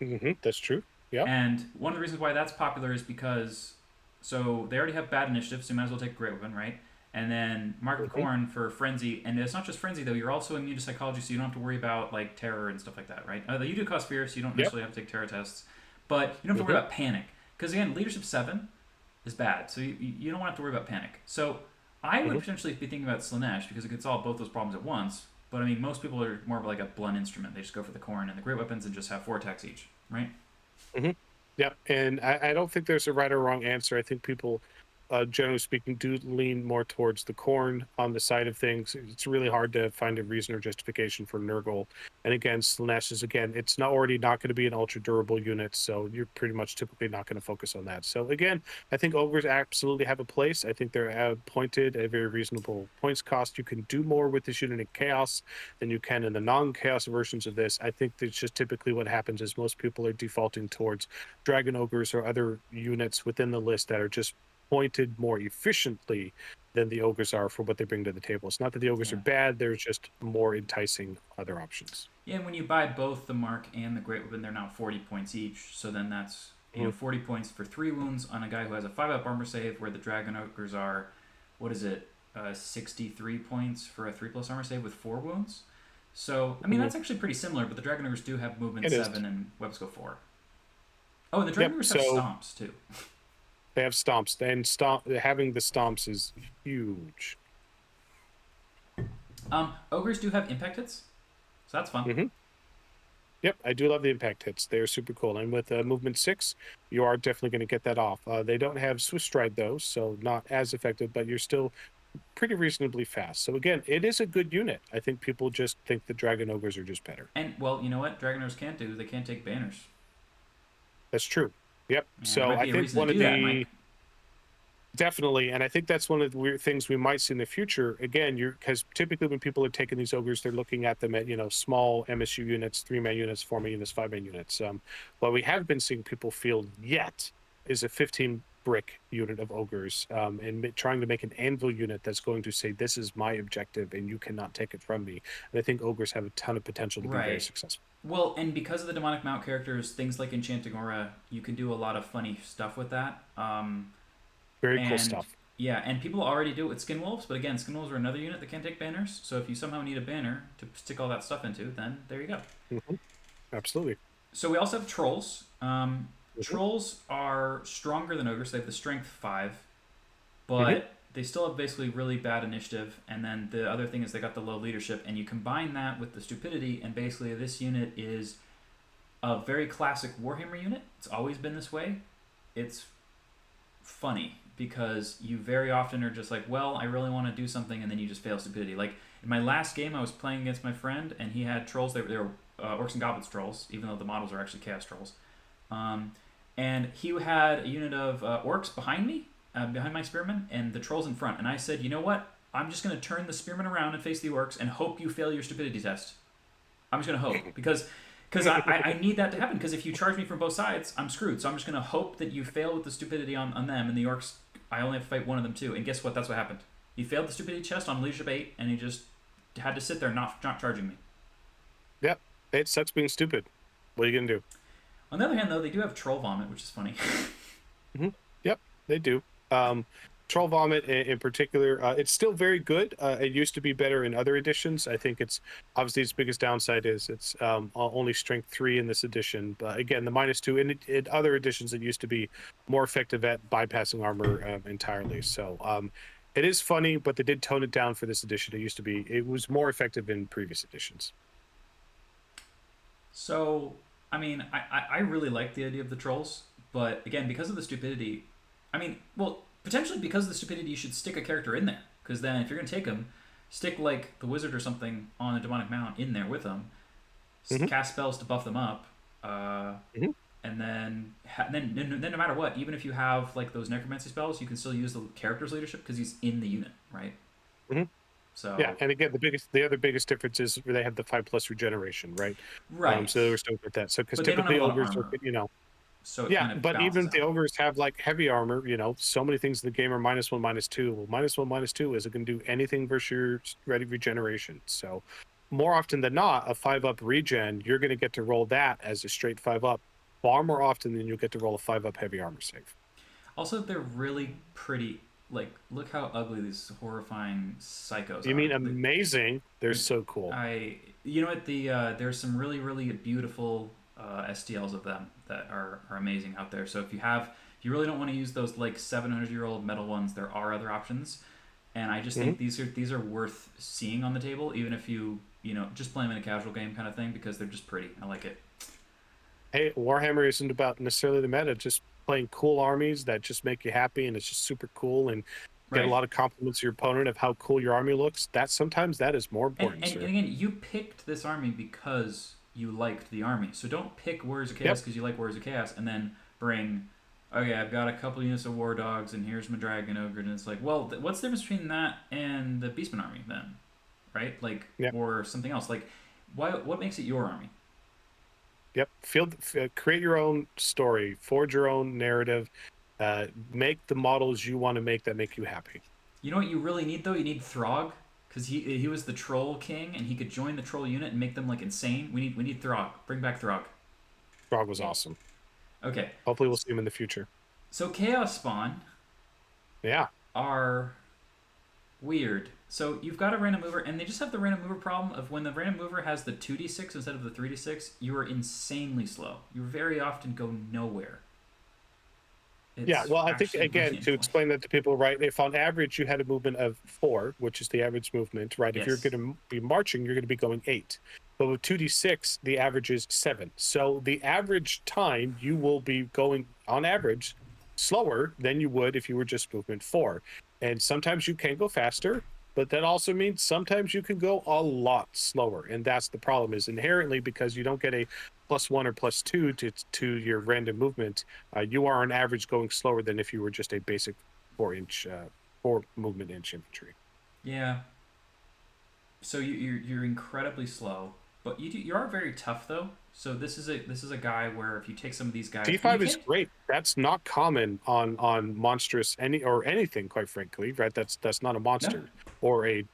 Speaker 1: Hmm. That's true. Yep.
Speaker 2: And one of the reasons why that's popular is because so they already have bad initiative, so you might as well take a great weapon, right? And then Mark of
Speaker 1: Hmm.
Speaker 2: Corn for Frenzy, and it's not just Frenzy though. You're also immune to Psychology, so you don't have to worry about like terror and stuff like that, right? You do cause fear, so you don't
Speaker 1: Yep.
Speaker 2: necessarily have to take terror tests, but you don't have to worry
Speaker 1: Hmm.
Speaker 2: about panic because again, Leadership 7 is bad, so you don't have to worry about panic. So I would
Speaker 1: Hmm.
Speaker 2: potentially be thinking about Slanesh because it gets all both those problems at once. But I mean, most people are more of like a blunt instrument. They just go for the corn and the great weapons and just have 4 attacks each, right?
Speaker 1: Hmm. Yeah, and I don't think there's a right or wrong answer. I think people, generally speaking, do lean more towards the corn on the side of things. It's really hard to find a reason or justification for Nurgle. And again, Slanesh is again, it's not going to be an ultra durable unit, so you're pretty much typically not going to focus on that. So again, I think ogres absolutely have a place. I think they're pointed at a very reasonable points cost. You can do more with this unit in chaos than you can in the non-chaos versions of this. I think that's just typically what happens is most people are defaulting towards dragon ogres or other units within the list that are just pointed more efficiently than the ogres are for what they bring to the table. It's not that the ogres are
Speaker 2: Yeah.
Speaker 1: bad, there's just more enticing other options.
Speaker 2: Yeah, and when you buy both the mark and the great weapon, they're now 40 points each. So then that's
Speaker 1: Mhm.
Speaker 2: 40 points for 3 wounds on a guy who has a 5 up armor save, where the dragon ogres are, what is it, 63 points for a 3 plus armor save with 4 wounds. So I mean
Speaker 1: Mhm.
Speaker 2: that's actually pretty similar, but the dragon ogres do have movement
Speaker 1: It is.
Speaker 2: 7 and web skill 4. Oh, and the dragon
Speaker 1: Yep.
Speaker 2: ogres have
Speaker 1: So
Speaker 2: stomps too.
Speaker 1: They have stomps, and having the stomps is huge.
Speaker 2: Ogres do have impact hits, so that's fun.
Speaker 1: Hmm. Yep, I do love the impact hits. They're super cool. And with movement 6, you are definitely going to get that off. They don't have Swift Stride, though, so not as effective, but you're still pretty reasonably fast. So, again, it is a good unit. I think people just think the Dragon Ogres are just better.
Speaker 2: And well, you know what Dragoners can't do? They can't take banners.
Speaker 1: That's true. Yep.
Speaker 2: And there
Speaker 1: So,
Speaker 2: might
Speaker 1: I
Speaker 2: be a
Speaker 1: think
Speaker 2: reason to
Speaker 1: one of
Speaker 2: do that, Mike.
Speaker 1: the Definitely, and I think that's one of the weird things we might see in the future. Again, you're because typically when people are taking these ogres, they're looking at them at small MSU units, 3-man units, 4-man units, 5-man units. What we have been seeing people field yet is a 15 brick unit of ogres, and trying to make an anvil unit that's going to say this is my objective and you cannot take it from me. And I think ogres have a ton of potential to be very
Speaker 2: Right.
Speaker 1: successful.
Speaker 2: Well, and because of the demonic mount characters, things like Enchanting Aura, you can do a lot of funny stuff with that.
Speaker 1: Very cool
Speaker 2: And
Speaker 1: stuff.
Speaker 2: yeah, and people already do it with Skinwolves, but again, Skinwolves are another unit that can't take banners. So if you somehow need a banner to stick all that stuff into, then there you go.
Speaker 1: Hmm. Absolutely.
Speaker 2: So we also have Trolls.
Speaker 1: Hmm.
Speaker 2: Trolls are stronger than Ogres. They have the Strength 5,
Speaker 1: Hmm.
Speaker 2: but they still have basically really bad initiative. And then the other thing is they got the low leadership, and you combine that with the stupidity, and basically this unit is a very classic Warhammer unit. It's always been this way. It's funny because you very often are just like, well, I really want to do something, and then you just fail stupidity. Like in my last game, I was playing against my friend, and he had trolls. They were orcs and goblins trolls, even though the models are actually chaos trolls. Um, and he had a unit of orcs behind me, behind my spearmen, and the trolls in front. And I said, you know what? I'm just going to turn the spearmen around and face the orcs and hope you fail your stupidity test. I'm just going to hope because I need that to happen. Because if you charge me from both sides, I'm screwed. So I'm just going to hope that you fail with the stupidity on them, and the orcs. I only have to fight one of them too. And guess what? That's what happened. He failed the stupidity test on leadership 8, and he just had to sit there not charging me.
Speaker 1: Yep. It sucks being stupid. What are you gonna do?
Speaker 2: On the other hand, though, they do have troll vomit, which is funny.
Speaker 1: Hmm. Yep, they do. Um, Troll Vomit in particular, it's still very good. It used to be better in other editions. I think it's obviously its biggest downside is it's only strength 3 in this edition. But again, the -2 in other editions, it used to be more effective at bypassing armor entirely. So it is funny, but they did tone it down for this edition. It was more effective in previous editions.
Speaker 2: So, I mean, I really like the idea of the trolls, but again, because of the stupidity, I mean, well, potentially because of the stupidity, you should stick a character in there. Because then, if you're going to take them, stick like the wizard or something on a demonic mount in there with them,
Speaker 1: Hmm.
Speaker 2: cast spells to buff them up, uh,
Speaker 1: Hmm.
Speaker 2: and then no matter what, even if you have like those necromancy spells, you can still use the character's leadership because he's in the unit, right?
Speaker 1: Hmm. Yeah,
Speaker 2: So,
Speaker 1: and again, the other biggest difference is they have the 5+ regeneration, right?
Speaker 2: right,
Speaker 1: So they were still with that. So because
Speaker 2: but they don't have
Speaker 1: typically
Speaker 2: a lot of
Speaker 1: ogres are,
Speaker 2: armor, so it
Speaker 1: yeah,
Speaker 2: kind of
Speaker 1: but
Speaker 2: balances
Speaker 1: even if the
Speaker 2: out.
Speaker 1: ogres have like heavy armor, so many things in the game are -1, -2. Well, -1, -2 isn't going to do anything versus your ready regeneration. So more often than not, a 5-up regen, you're going to get to roll that as a straight 5-up far more often than you'll get to roll a 5-up heavy armor save.
Speaker 2: Also, they're really pretty. Like, look how ugly these horrifying psychos
Speaker 1: You
Speaker 2: are.
Speaker 1: mean amazing? They're
Speaker 2: Like,
Speaker 1: so cool.
Speaker 2: you know what? There's some really beautiful STLs of them that are amazing out there. So if you really don't want to use those like 700-year-old metal ones, there are other options. And I just
Speaker 1: Hmm.
Speaker 2: think these are worth seeing on the table, even if you just play them in a casual game kind of thing, because they're just pretty. I like it.
Speaker 1: Hey, Warhammer isn't about necessarily the meta, just playing cool armies that just make you happy and it's just super cool and get a
Speaker 2: Right.
Speaker 1: lot of compliments of your opponent of how cool your army looks. Sometimes that is more
Speaker 2: And,
Speaker 1: important,
Speaker 2: and, and
Speaker 1: sir.
Speaker 2: again, you picked this army because you liked the army. So don't pick Warriors of
Speaker 1: Yep.
Speaker 2: Chaos because you like Warriors of Chaos and then bring, okay, I've got a couple units of War Dogs and here's my Dragon Ogre. And it's like, well, what's the difference between that and the Beastman army then? Right? Like,
Speaker 1: Yep.
Speaker 2: or something else. Like, what makes it your army?
Speaker 1: Yep. Create your own story, forge your own narrative, make the models you want to make that make you happy.
Speaker 2: You know what you really need, though? You need Throg. Because he was the troll king and he could join the troll unit and make them like insane. We need Throg. Bring back Throg.
Speaker 1: Frog was awesome.
Speaker 2: Okay.
Speaker 1: Hopefully we'll see him in the future.
Speaker 2: So Chaos Spawn
Speaker 1: Yeah.
Speaker 2: are weird. So you've got a random mover, and they just have the random mover problem of when the random mover has the 2d6 instead of the 3d6, you are insanely slow. You very often go nowhere.
Speaker 1: Yeah,
Speaker 2: It's
Speaker 1: well, I think
Speaker 2: actually
Speaker 1: again
Speaker 2: really
Speaker 1: to
Speaker 2: annoying.
Speaker 1: explain that to people, right? If on average you had a movement of 4, which is the average movement, right? If you're
Speaker 2: Yes.
Speaker 1: going to be marching, you're going to be going 8. But with 2d6, the average is 7. So the average time you will be going on average slower than you would if you were just movement 4. And sometimes you can go faster, but that also means sometimes you can go a lot slower. And that's the problem, is inherently because you don't get a +1 or +2 to your random movement, you are on average going slower than if you were just a basic 4-inch, 4 movement inch infantry.
Speaker 2: Yeah. So you're incredibly slow, but you are very tough though. So this is a guy where if you take some of these guys, and you
Speaker 1: D5 is
Speaker 2: can't.
Speaker 1: great. That's not common on monstrous anything, quite frankly, right? That's not a
Speaker 2: No.
Speaker 1: monster or a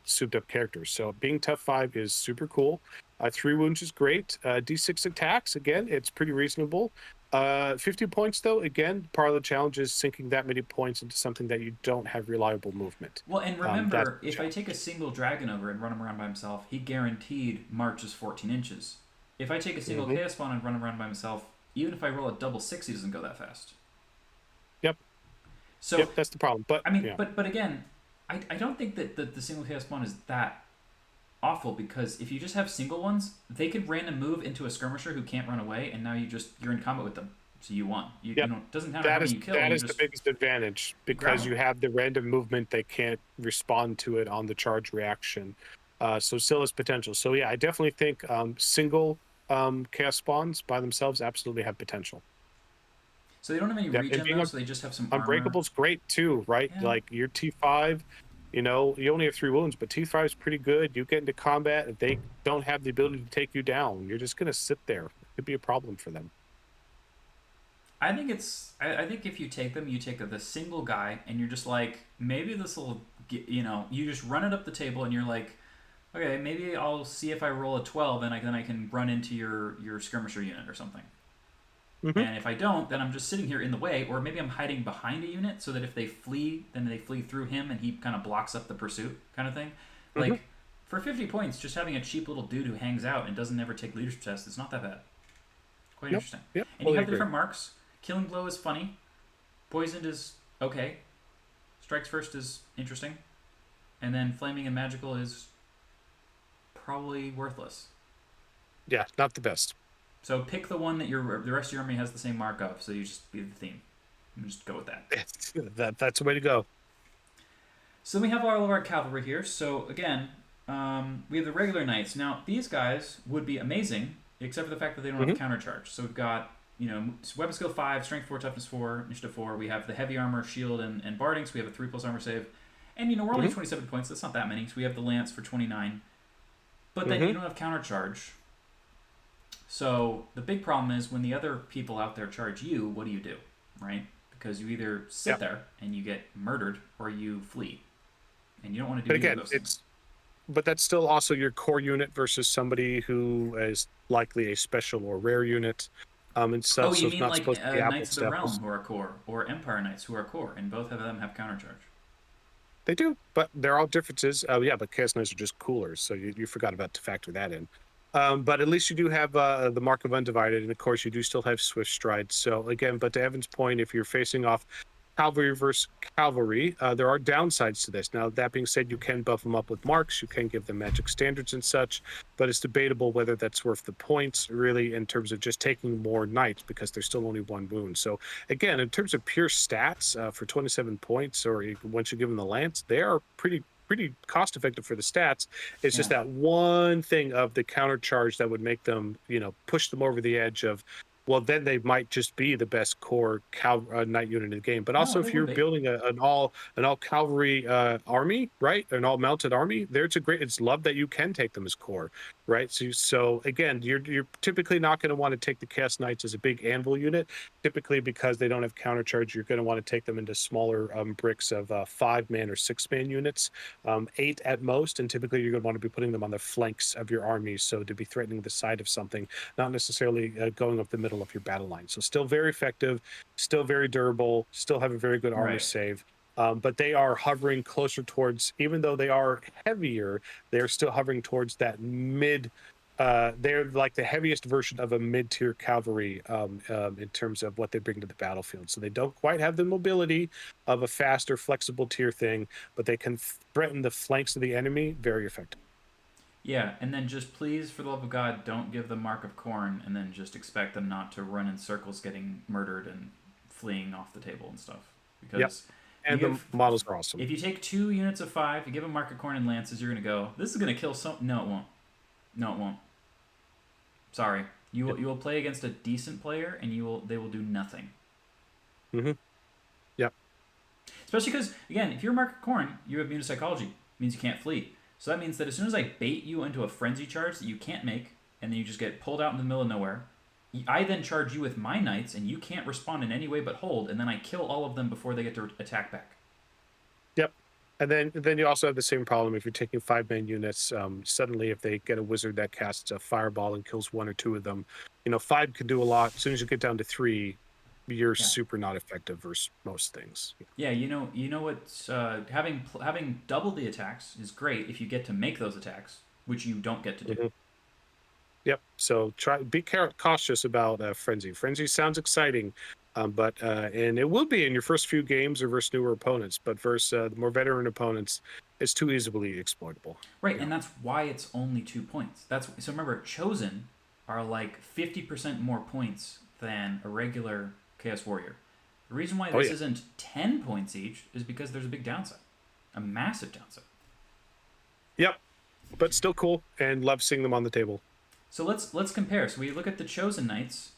Speaker 1: souped up character. So being tough 5 is super cool. 3 wounds is great. D6 attacks, again, it's pretty reasonable. 50 points though, again, part of the challenge is sinking that many points into something that you don't have reliable movement.
Speaker 2: Well, and
Speaker 1: That's
Speaker 2: remember,
Speaker 1: the
Speaker 2: if I take a
Speaker 1: challenge.
Speaker 2: single dragon over and run him around by himself, he guaranteed marches 14 inches. If I take a single
Speaker 1: Hmm.
Speaker 2: chaos spawn and run him around by himself, even if I roll a double six, he doesn't go that fast.
Speaker 1: Yep,
Speaker 2: So
Speaker 1: yep, that's the problem. But
Speaker 2: I mean,
Speaker 1: yeah.
Speaker 2: but again, I don't think that the single chaos spawn is that awful because if you just have single ones, they could random move into a skirmisher who can't run away, and now you're in combat with them, so you won. You
Speaker 1: Yep.
Speaker 2: know it doesn't matter how
Speaker 1: That
Speaker 2: many
Speaker 1: is
Speaker 2: you kill,
Speaker 1: that
Speaker 2: you
Speaker 1: is the
Speaker 2: just
Speaker 1: biggest advantage
Speaker 2: grab
Speaker 1: because
Speaker 2: them.
Speaker 1: you have the random movement. They can't respond to it on the charge reaction. So still has potential. So yeah, I definitely think single chaos spawns by themselves absolutely have potential.
Speaker 2: So they don't have any
Speaker 1: Yep. And
Speaker 2: regen
Speaker 1: being
Speaker 2: though, so they just have some armor.
Speaker 1: unbreakable is great too, right?
Speaker 2: Yeah,
Speaker 1: Like your T5, you only have 3 wounds, but T5 is pretty good. You get into combat, if they don't have the ability to take you down, you're just gonna sit there. It could be a problem for them.
Speaker 2: I think I think if you take them, you take the single guy, and you're just like, maybe this will get, you just run it up the table, and you're like, okay, maybe I'll see if I roll a 12, and then I can run into your skirmisher unit or something.
Speaker 1: Hmm.
Speaker 2: And if I don't, then I'm just sitting here in the way, or maybe I'm hiding behind a unit so that if they flee, then they flee through him, and he kind of blocks up the pursuit, kind of thing.
Speaker 1: Hmm.
Speaker 2: Like for 50 points, just having a cheap little dude who hangs out and doesn't ever take leadership tests, it's not that bad. Quite
Speaker 1: Yep.
Speaker 2: interesting.
Speaker 1: Yep.
Speaker 2: And you
Speaker 1: Fully
Speaker 2: have the
Speaker 1: agree.
Speaker 2: different marks. Killing blow is funny. Poisoned is okay. Strikes first is interesting. And then flaming and magical is probably worthless.
Speaker 1: Yeah, not the best.
Speaker 2: So pick the one that the rest of your army has the same mark of. So you just be the theme. And just go with that.
Speaker 1: That's the way to go.
Speaker 2: So we have all of our cavalry here. So again, we have the regular knights. Now these guys would be amazing, except for the fact that they don't have
Speaker 1: Hmm.
Speaker 2: countercharge. So we've got weapon skill 5, strength 4, toughness 4, initiative 4. We have the heavy armor, shield, and barding. So we have a 3+ armor save. And we're only
Speaker 1: Hmm.
Speaker 2: 27 points. That's not that many. So we have the lance for 29. But then you
Speaker 1: Hmm.
Speaker 2: don't have countercharge. So the big problem is when the other people out there charge you, what do? Right? Because you either
Speaker 1: Yeah.
Speaker 2: sit there and you get murdered or you flee. And you don't want to
Speaker 1: But
Speaker 2: do either of
Speaker 1: again,
Speaker 2: those things.
Speaker 1: but that's still also your core unit versus somebody who is likely a special or rare unit, and
Speaker 2: Oh,
Speaker 1: such. So
Speaker 2: you
Speaker 1: it's
Speaker 2: mean
Speaker 1: not
Speaker 2: like
Speaker 1: supposed to be
Speaker 2: Knights
Speaker 1: apples
Speaker 2: of the
Speaker 1: to apples.
Speaker 2: Realm who are core, or Empire Knights who are core, and both of them have countercharge.
Speaker 1: They do, but there are differences. Oh yeah, but chaos knights are just cooler, so you forgot about to factor that in. But at least you do have the mark of undivided, and of course you do still have swift stride. So again, but to Evan's point, if you're facing off cavalry versus cavalry, there are downsides to this. Now that being said, you can buff them up with marks, you can give them magic standards and such, but it's debatable whether that's worth the points really in terms of just taking more knights because there's still only 1 wound. So again, in terms of pure stats, for 27 points, or once you give them the lance, they are pretty cost effective for the stats. It's just
Speaker 2: Yeah.
Speaker 1: that one thing of the counter charge that would make them, push them over the edge of, well, then they might just be the best core knight unit in the game. But
Speaker 2: No,
Speaker 1: also,
Speaker 2: they
Speaker 1: if
Speaker 2: would
Speaker 1: you're
Speaker 2: be.
Speaker 1: building an all cavalry army, right, an all mounted army, there it's love that you can take them as core, right? So again, you're typically not going to want to take the chaos knights as a big anvil unit. Typically, because they don't have countercharge, you're going to want to take them into smaller bricks of 5-man or 6-man units, 8 at most. And typically, you're going to want to be putting them on the flanks of your armies. So to be threatening the side of something, not necessarily going up the middle of your battle line. So still very effective, still very durable, still have a very good armor
Speaker 2: Right.
Speaker 1: save. But they are hovering closer towards, even though they are heavier, they are still hovering towards that mid They're like the heaviest version of a mid-tier cavalry in terms of what they bring to the battlefield. So they don't quite have the mobility of a fast or flexible tier thing, but they can threaten the flanks of the enemy very effectively.
Speaker 2: Yeah, and then just please, for the love of God, don't give them Mark of Corn, and then just expect them not to run in circles, getting murdered and fleeing off the table and stuff.
Speaker 1: Yep,
Speaker 2: Because you
Speaker 1: and the
Speaker 2: give,
Speaker 1: models are awesome.
Speaker 2: if you take 2 units of 5, you give them Mark of Corn and lances, you're gonna go. This is gonna kill some. No, it won't. No, it won't. Sorry.
Speaker 1: Yep.
Speaker 2: You will play against a decent player, and they will do nothing.
Speaker 1: Hmm. Yep.
Speaker 2: Especially because, again, if you're Mark of Corn, you have mutant psychology. It means you can't flee. So that means that as soon as I bait you into a frenzy charge that you can't make, and then you just get pulled out in the middle of nowhere, I then charge you with my knights, and you can't respond in any way but hold, and then I kill all of them before they get to attack back.
Speaker 1: Yep. And then you also have the same problem if you're taking 5-man units. Suddenly, if they get a wizard that casts a fireball and kills one or two of them, 5 can do a lot. As soon as you get down to 3, you're
Speaker 2: Yeah.
Speaker 1: super not effective versus most things.
Speaker 2: Yeah, you know what? Having double the attacks is great if you get to make those attacks, which you don't get to do.
Speaker 1: Mhm. Yep. So be cautious about frenzy. Frenzy sounds exciting, but and it will be in your first few games or versus newer opponents, but versus the more veteran opponents, it's too easily exploitable.
Speaker 2: Right,
Speaker 1: Yeah.
Speaker 2: and that's why it's only 2 points. That's so. Remember, chosen are like 50% more points than a regular Chaos Warrior. The reason why
Speaker 1: Oh
Speaker 2: this
Speaker 1: yeah.
Speaker 2: isn't 10 points each is because there's a big downside, a massive downside.
Speaker 1: Yep. But still cool, and love seeing them on the table.
Speaker 2: So let's compare. So we look at the chosen knights,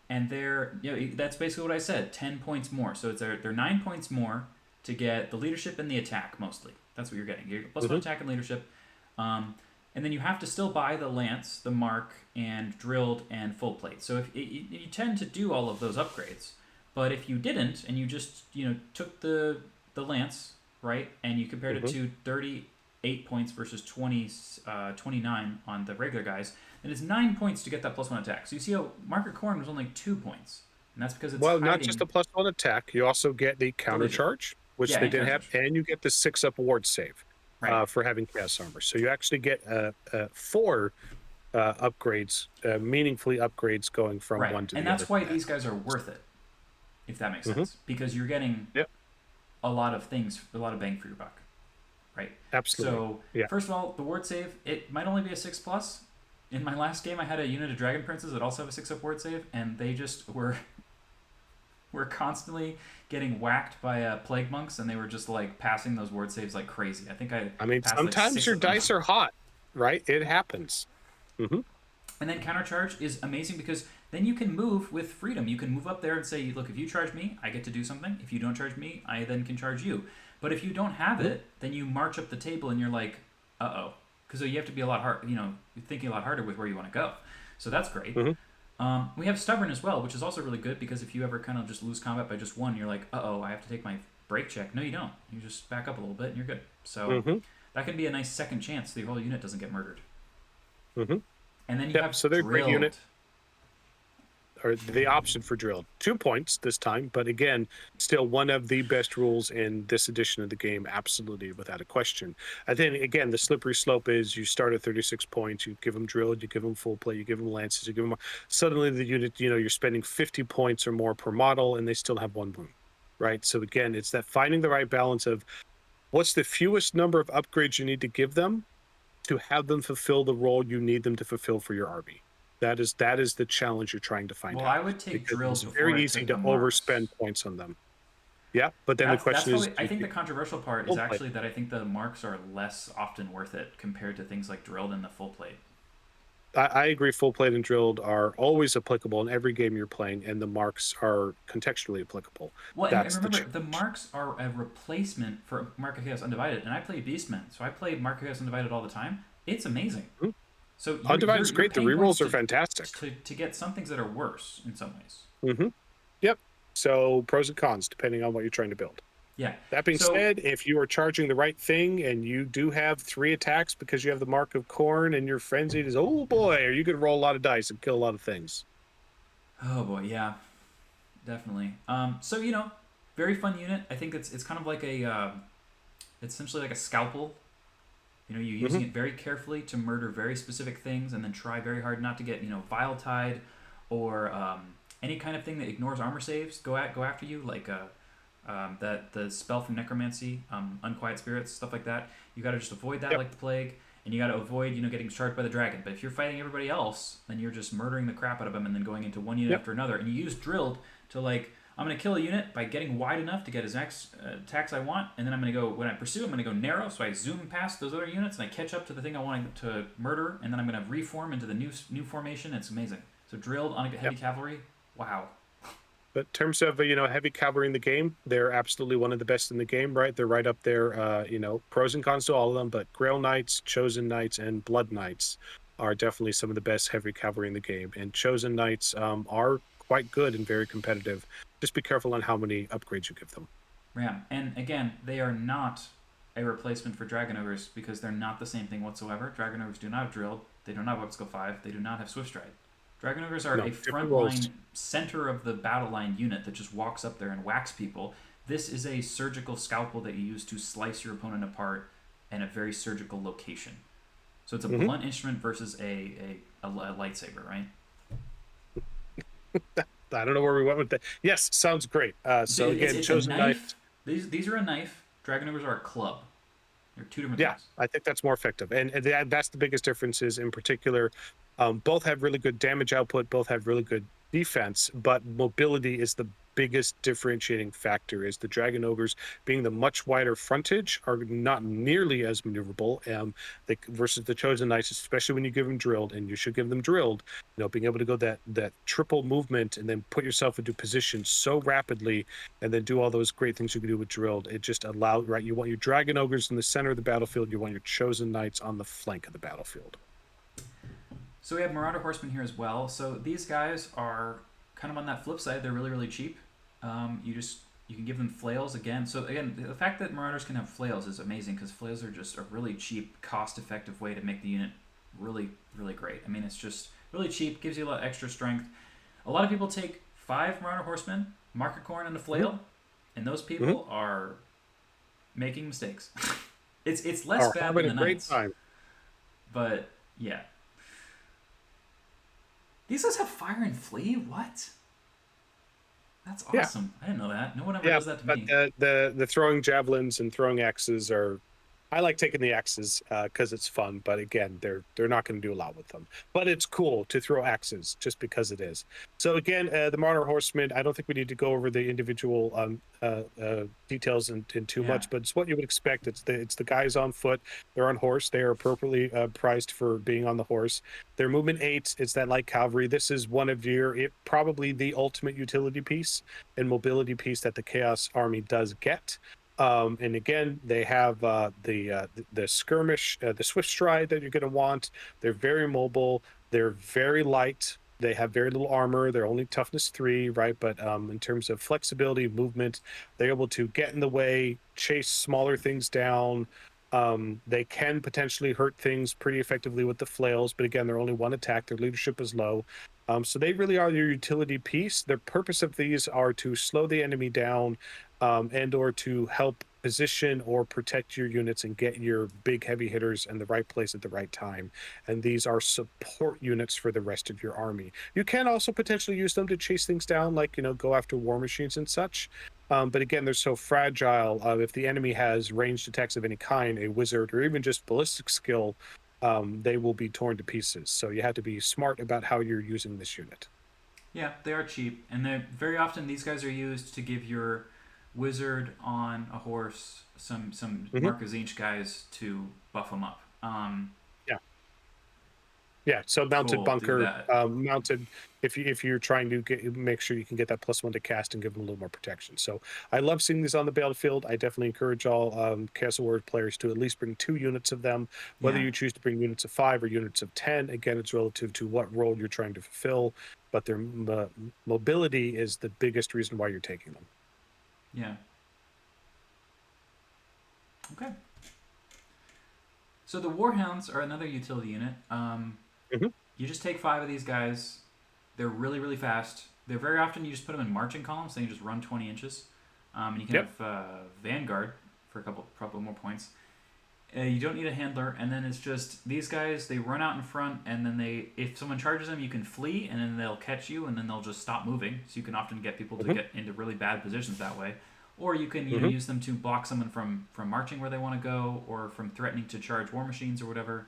Speaker 2: and that's basically what I said. 10 points more. So they're 9 points more to get the leadership and the attack mostly. That's what you're getting. You're plus one
Speaker 1: Hmm.
Speaker 2: attack and leadership. Um, and then you have to still buy the lance, the mark, and drilled and full plate. So if you tend to do all of those upgrades, but if you didn't and you just took the lance, right, and you compared it
Speaker 1: Hmm.
Speaker 2: to 38 points versus 29 on the regular guys, then it's 9 points to get that plus one attack. So you see how Marker Corn was only 2 points, and that's because it's
Speaker 1: Well, not just
Speaker 2: hiding
Speaker 1: the +1 attack, you also get the
Speaker 2: the
Speaker 1: counter
Speaker 2: leader.
Speaker 1: charge, which
Speaker 2: Yeah,
Speaker 1: they
Speaker 2: and
Speaker 1: didn't
Speaker 2: counter
Speaker 1: have,
Speaker 2: charge.
Speaker 1: and you get the 6-up ward save
Speaker 2: Right,
Speaker 1: for having chaos armor. So you actually get 4 upgrades, meaningfully upgrades going from
Speaker 2: right,
Speaker 1: one to
Speaker 2: and
Speaker 1: the other
Speaker 2: that's why
Speaker 1: from that.
Speaker 2: these guys are worth it, if that makes
Speaker 1: Hmm.
Speaker 2: sense, because you're getting
Speaker 1: Yep,
Speaker 2: a lot of things, a lot of bang for your buck, right?
Speaker 1: absolutely.
Speaker 2: So
Speaker 1: Yeah.
Speaker 2: first of all, the ward save, it might only be a 6+. In my last game, I had a unit of dragon princes that also have a 6-up ward save, and they just were constantly getting whacked by plague monks, and they were just like passing those ward saves like crazy. I think I
Speaker 1: I mean,
Speaker 2: passed like
Speaker 1: sometimes
Speaker 2: six
Speaker 1: your
Speaker 2: of them.
Speaker 1: dice are hot, right? It happens. Hmm.
Speaker 2: And then countercharge is amazing because then you can move with freedom. You can move up there and say, look, if you charge me, I get to do something. If you don't charge me, I then can charge you. But if you don't have
Speaker 1: Hmm.
Speaker 2: it, then you march up the table and you're like, uh oh. Because you have to be a lot hard, you're thinking a lot harder with where you want to go. So that's great.
Speaker 1: Hmm.
Speaker 2: We have stubborn as well, which is also really good because if you ever kind of just lose combat by just one, you're like, uh oh, I have to take my break check. No, you don't. You just back up a little bit and you're good. So
Speaker 1: Hmm.
Speaker 2: that can be a nice second chance the whole unit doesn't get murdered.
Speaker 1: Hmm.
Speaker 2: And then you
Speaker 1: Yep.
Speaker 2: have
Speaker 1: So they're a great unit.
Speaker 2: drilled.
Speaker 1: Or the option for drilled. 2 points this time, but again, still one of the best rules in this edition of the game, absolutely without a question. And then again, the slippery slope is you start at 36 points, you give them drilled, you give them full play, you give them lances, you give them suddenly the unit, you're spending 50 points or more per model and they still have one wound. Right. So again, it's that finding the right balance of what's the fewest number of upgrades you need to give them to have them fulfill the role you need them to fulfill for your army. That is the challenge you're trying to find
Speaker 2: Well,
Speaker 1: out
Speaker 2: I would take
Speaker 1: because
Speaker 2: drilled
Speaker 1: it's
Speaker 2: before
Speaker 1: very
Speaker 2: I
Speaker 1: easy
Speaker 2: took
Speaker 1: to
Speaker 2: the marks.
Speaker 1: overspend points on them. Yeah, but then the
Speaker 2: That's
Speaker 1: question is,
Speaker 2: probably.
Speaker 1: do
Speaker 2: I
Speaker 1: you
Speaker 2: think the
Speaker 1: get
Speaker 2: controversial part is
Speaker 1: full play?
Speaker 2: actually that I think the marks are less often worth it compared to things like drilled and the full plate.
Speaker 1: I agree. Full plate and drilled are always applicable in every game you're playing, and the marks are contextually applicable.
Speaker 2: Well, and
Speaker 1: That's the
Speaker 2: remember, the
Speaker 1: challenge.
Speaker 2: marks are a replacement for Mark of Chaos Undivided, and I play Beastmen, so I play Mark of Chaos Undivided all the time. It's amazing.
Speaker 1: Mhm.
Speaker 2: So
Speaker 1: Undivided is
Speaker 2: you're
Speaker 1: great. The
Speaker 2: paying points
Speaker 1: rerolls are fantastic.
Speaker 2: to get some things that are worse in some ways.
Speaker 1: Hmm. Yep. So pros and cons depending on what you're trying to build.
Speaker 2: Yeah.
Speaker 1: That being
Speaker 2: So
Speaker 1: said, if you are charging the right thing and you do have 3 attacks because you have the mark of corn and you're frenzied, is oh boy, are you going to roll a lot of dice and kill a lot of things?
Speaker 2: oh boy, yeah, definitely. So very fun unit. I think it's kind of like it's essentially like a scalpel You know, you're
Speaker 1: Hmm.
Speaker 2: using it very carefully to murder very specific things, and then try very hard not to get vile tide or any kind of thing that ignores armor saves go after you, like that the spell from necromancy, unquiet spirits, stuff like that. You got to just avoid that
Speaker 1: Yep.
Speaker 2: like the plague, and you got to avoid getting charged by the dragon. But if you're fighting everybody else, then you're just murdering the crap out of them, and then going into one unit
Speaker 1: Yep.
Speaker 2: after another. And you use drilled to like, I'm gonna kill a unit by getting wide enough to get his attacks I want, and then I'm gonna go, when I pursue, I'm gonna go narrow, so I zoom past those other units and I catch up to the thing I want to murder, and then I'm gonna reform into the new formation. It's amazing. So drilled on a
Speaker 1: Yep.
Speaker 2: heavy cavalry, wow.
Speaker 1: But in terms of heavy cavalry in the game, they're absolutely one of the best in the game, right? They're right up there. Pros and cons to all of them, but Grail Knights, Chosen Knights, and Blood Knights are definitely some of the best heavy cavalry in the game. And Chosen Knights are quite good and very competitive. Just be careful on how many upgrades you give them.
Speaker 2: Ram. And again, they are not a replacement for Dragon Ogres because they're not the same thing whatsoever. Dragon Ogres do not have drilled. They do not have Web Skill 5. They do not have Swift Stride. Dragon Ogres are
Speaker 1: No,
Speaker 2: a
Speaker 1: different roles.
Speaker 2: frontline center of the battle line unit that just walks up there and whacks people. This is a surgical scalpel that you use to slice your opponent apart in a very surgical location. So it's a
Speaker 1: Hmm.
Speaker 2: blunt instrument versus a lightsaber, right?
Speaker 1: I don't know where we went with that. Yes, sounds great. So again,
Speaker 2: It's a
Speaker 1: Chosen
Speaker 2: knife.
Speaker 1: Knights.
Speaker 2: These are a knife. Dragon Ogres are a club. They're two different
Speaker 1: Yeah,
Speaker 2: things.
Speaker 1: I think that's more effective, and that's the biggest differences in particular. Both have really good damage output, both have really good defense, but mobility is the biggest differentiating factor. Is the Dragon Ogres being the much wider frontage are not nearly as maneuverable, versus the Chosen Knights, especially when you give them drilled, and you should give them drilled. Being able to go that triple movement and then put yourself into position so rapidly and then do all those great things you can do with drilled. It just allows, right? You want your dragon ogres in the center of the battlefield. You want your chosen knights on the flank of the battlefield.
Speaker 2: So we have Marauder Horsemen here as well. So these guys are kind of on that flip side. They're really, really cheap. You can give them flails again. So again, the fact that Marauders can have flails is amazing because flails are just a really cheap, cost-effective way to make the unit really, really great. I mean, it's just really cheap, gives you a lot of extra strength. A lot of people take 5 Marauder Horsemen, Market Corn, and a
Speaker 1: Mm-hmm.
Speaker 2: flail, and those
Speaker 1: Mm-hmm.
Speaker 2: people are making mistakes. It's less
Speaker 1: Are
Speaker 2: bad than
Speaker 1: having a
Speaker 2: the
Speaker 1: great
Speaker 2: Knights,
Speaker 1: time.
Speaker 2: but yeah. These guys have fire and flee? What? That's
Speaker 1: Yeah,
Speaker 2: awesome. I didn't know that. No one ever
Speaker 1: yeah,
Speaker 2: does that to
Speaker 1: but
Speaker 2: me.
Speaker 1: the throwing javelins and throwing axes are. I like taking the axes because it's fun, but again, they're not going to do a lot with them. But it's cool to throw axes just because it is. So again, the Martyr Horsemen. I don't think we need to go over the individual details in too
Speaker 2: Yeah.
Speaker 1: much, but it's what you would expect. It's the guys on foot. They're on horse. They are appropriately priced for being on the horse. Their movement 8. It's that light cavalry. This is one of probably the ultimate utility piece and mobility piece that the Chaos Army does get. And again, they have the skirmish, the swift stride that you're going to want. They're very mobile. They're very light. They have very little armor. They're only toughness 3, right? But in terms of flexibility, movement, they're able to get in the way, chase smaller things down. They can potentially hurt things pretty effectively with the flails, but again, they're only one attack. Their leadership is low. So they really are your utility piece. The purpose of these are to slow the enemy down, and or to help position or protect your units and get your big heavy hitters in the right place at the right time. And these are support units for the rest of your army. You can also potentially use them to chase things down, like go after war machines and such. But again, they're so fragile. If the enemy has ranged attacks of any kind, a wizard or even just ballistic skill, they will be torn to pieces. So you have to be smart about how you're using this unit.
Speaker 2: Yeah, they are cheap. And they very often these guys are used to give your wizard on a horse some
Speaker 1: Hmm.
Speaker 2: Mark Zinch guys to buff them up.
Speaker 1: Yeah, so mounted
Speaker 2: Cool, do
Speaker 1: bunker,
Speaker 2: that.
Speaker 1: mounted. If you're trying to make sure you can get that +1 to cast and give them a little more protection. So I love seeing these on the battlefield. I definitely encourage all Castle Wars players to at least bring 2 units of them. Whether
Speaker 2: Yeah.
Speaker 1: you choose to bring units of 5 or units of 10, again, it's relative to what role you're trying to fulfill. But their mobility is the biggest reason why you're taking them.
Speaker 2: Yeah. Okay. So the Warhounds are another utility unit.
Speaker 1: Hmm.
Speaker 2: You just take 5 of these guys. They're really, really fast. They're very often you just put them in marching columns, so you just run 20 inches. And you can
Speaker 1: Yep.
Speaker 2: have Vanguard for a couple more points. You don't need a handler, and then it's just these guys. They run out in front, and then if someone charges them, you can flee, and then they'll catch you, and then they'll just stop moving. So you can often get people to
Speaker 1: Hmm.
Speaker 2: get into really bad positions that way, or you can
Speaker 1: Hmm.
Speaker 2: use them to block someone from marching where they want to go, or from threatening to charge war machines or whatever.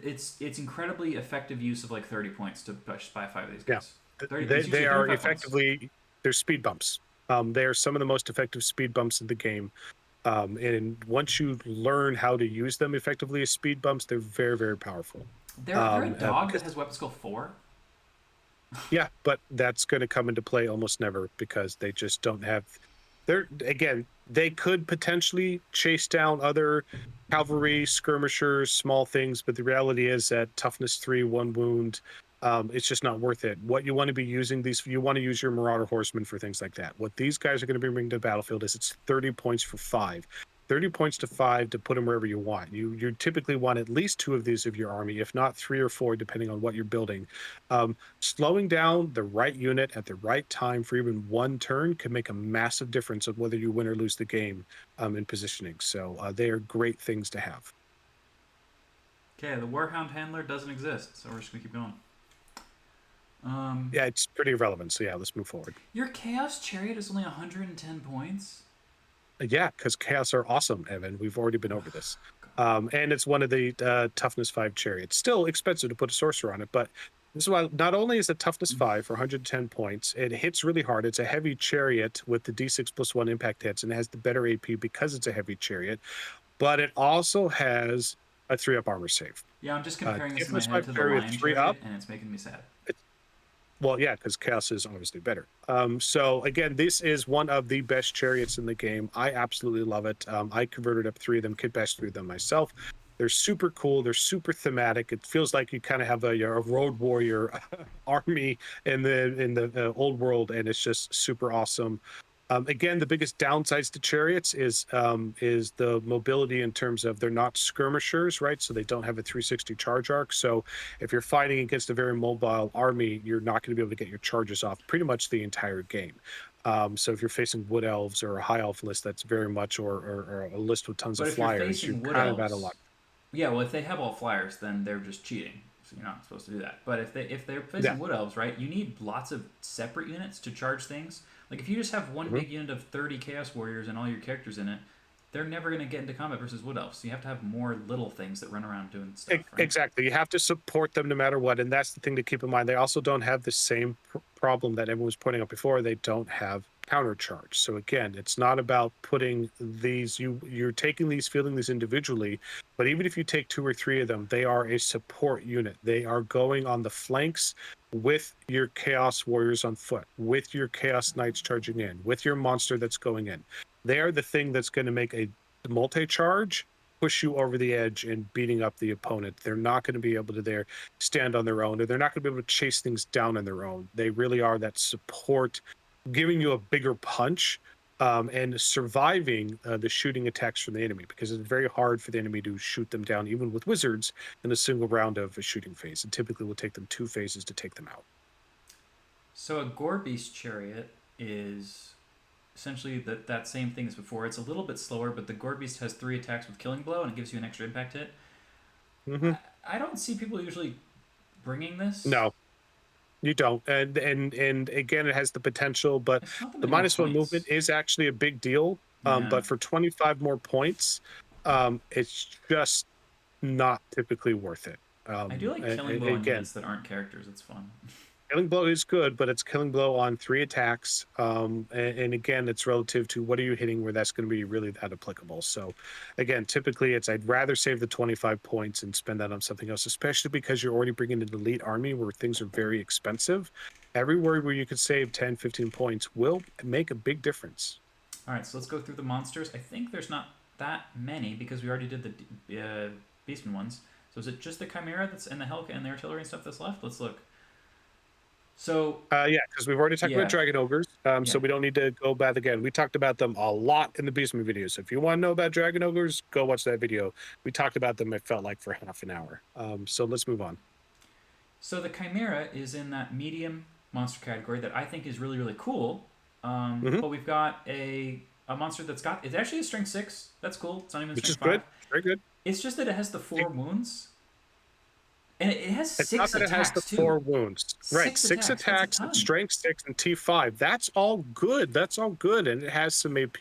Speaker 2: It's incredibly effective use of like 30 points to push by 5 of these
Speaker 1: Yeah,
Speaker 2: guys. 30.
Speaker 1: they
Speaker 2: It's
Speaker 1: they
Speaker 2: usually
Speaker 1: are
Speaker 2: 35 points.
Speaker 1: effectively they're speed bumps. They are some of the most effective speed bumps in the game. And once you learn how to use them effectively as speed bumps, they're very, very powerful.
Speaker 2: They're a dog that
Speaker 1: Because
Speaker 2: has weapon skill 4.
Speaker 1: yeah, but that's going to come into play almost never because they just don't have. They're again, they could potentially chase down other cavalry skirmishers, small things, but the reality is that toughness 3, 1 wound. It's just not worth it. What you want to be using these, you want to use your Marauder horsemen for things like that. What these guys are going to be bringing to the battlefield is it's 30 points for 5. 30 points to 5 to put them wherever you want. You typically want at least 2 of these of your army, if not 3 or 4, depending on what you're building. Slowing down the right unit at the right time for even one turn can make a massive difference on whether you win or lose the game in positioning. So they are great things to have.
Speaker 2: Okay, the Warhound handler doesn't exist, so we're just gonna keep going. Um,
Speaker 1: Yeah, it's pretty irrelevant. So yeah, let's move forward.
Speaker 2: your Chaos Chariot is only 110 points.
Speaker 1: Yeah, because chaos are awesome, Evan. We've already been over this.
Speaker 2: God.
Speaker 1: And it's one of the toughness 5 chariots. Still expensive to put a sorcerer on it, but this is why not only is it toughness 5 for 110 points, it hits really hard. It's a heavy chariot with the d6 plus 1 impact hits and it has the better AP because it's a heavy chariot, but it also has a 3-up armor save.
Speaker 2: Yeah, I'm just comparing this in my
Speaker 1: Toughness
Speaker 2: head
Speaker 1: 5
Speaker 2: to the
Speaker 1: chariot
Speaker 2: Lion
Speaker 1: 3 up.
Speaker 2: Chariot, and it's making me sad.
Speaker 1: Well, yeah, because chaos is obviously better. So again, this is one of the best chariots in the game. I absolutely love it. I converted up 3 of them, kit bashed 3 of them myself. They're super cool. They're super thematic. It feels like you kind of have a road warrior army in the old world, and it's just super awesome. Again, the biggest downsides to chariots is the mobility in terms of they're not skirmishers, right? So they don't have a 360 charge arc. So if you're fighting against a very mobile army, you're not going to be able to get your charges off pretty much the entire game. So if you're facing wood elves or a high elf list, that's very much or a list with tons
Speaker 2: But
Speaker 1: of
Speaker 2: if you're
Speaker 1: flyers, you're
Speaker 2: facing Wood
Speaker 1: kind of out of
Speaker 2: Elves,
Speaker 1: luck.
Speaker 2: yeah, well, if they have all flyers, then they're just cheating. So you're not supposed to do that. But if they're
Speaker 1: Yeah.
Speaker 2: facing Wood Elves, right, you need lots of separate units to charge things. Like if you just have one
Speaker 1: Mhm.
Speaker 2: big unit of 30 Chaos Warriors and all your characters in it, they're never going to get into combat versus Wood Elves. So you have to have more little things that run around doing stuff, right?
Speaker 1: Exactly. You have to support them no matter what. And that's the thing to keep in mind. They also don't have the same problem that everyone was pointing out before. They don't have counter charge. So again, it's not about putting these, you're taking these, fielding these individually, but even if you take 2 or 3 of them, they are a support unit. They are going on the flanks with your chaos warriors on foot, with your chaos knights charging in, with your monster that's going in. They are the thing that's going to make a multi-charge push you over the edge and beating up the opponent. They're not going to be able to there stand on their own, or they're not going to be able to chase things down on their own. They really are that support, giving you a bigger punch and surviving the shooting attacks from the enemy, because it's very hard for the enemy to shoot them down, even with wizards, in a single round of a shooting phase. It typically will take them 2 phases to take them out.
Speaker 2: So a Gore Beast Chariot is essentially that same thing as before. It's a little bit slower, but the Gore Beast has 3 attacks with Killing Blow, and it gives you an extra impact hit.
Speaker 1: Hmm.
Speaker 2: I don't see people usually bringing this.
Speaker 1: No, you don't. And again, it has the potential, but
Speaker 2: It's not that
Speaker 1: the
Speaker 2: many more
Speaker 1: -1 movement
Speaker 2: points.
Speaker 1: is actually a big deal.
Speaker 2: Yeah.
Speaker 1: But for 25 more points, it's just not typically worth it.
Speaker 2: I do like Killing Blow on
Speaker 1: Again,
Speaker 2: units that aren't characters. It's fun.
Speaker 1: killing blow is good, but it's killing blow on 3 attacks. And again, it's relative to what are you hitting where that's going to be really that applicable. So again, typically it's I'd rather save the 25 points and spend that on something else, especially because you're already bringing an elite army where things are very expensive. Everywhere where you could save 10, 15 points will make a big difference.
Speaker 2: All right, so let's go through the monsters. I think there's not that many because we already did the Beastman ones. So is it just the Chimera that's and the Hellcat and the artillery and stuff that's left? Let's look. So
Speaker 1: Yeah, because we've already talked about
Speaker 2: yeah,
Speaker 1: dragon ogres, so
Speaker 2: yeah.
Speaker 1: we don't need to go back again. We talked about them a lot in the Beastman video. So if you want to know about dragon ogres, go watch that video. We talked about them. It felt like for half an hour. So let's move on.
Speaker 2: So the Chimera is in that medium monster category that I think is really really cool.
Speaker 1: Hmm.
Speaker 2: But we've got a monster that's got it's actually a strength 6. That's cool. It's not even a
Speaker 1: Which is
Speaker 2: strength
Speaker 1: good.
Speaker 2: 5.
Speaker 1: Very good.
Speaker 2: It's just that it has the 4 wounds, and it has
Speaker 1: It's not
Speaker 2: six
Speaker 1: that it has the
Speaker 2: attacks too.
Speaker 1: 4 wounds. Right.
Speaker 2: Six
Speaker 1: 6
Speaker 2: attacks. That's a
Speaker 1: attacks,
Speaker 2: ton.
Speaker 1: strength 6, and T5. That's all good. That's all good. And it has some AP.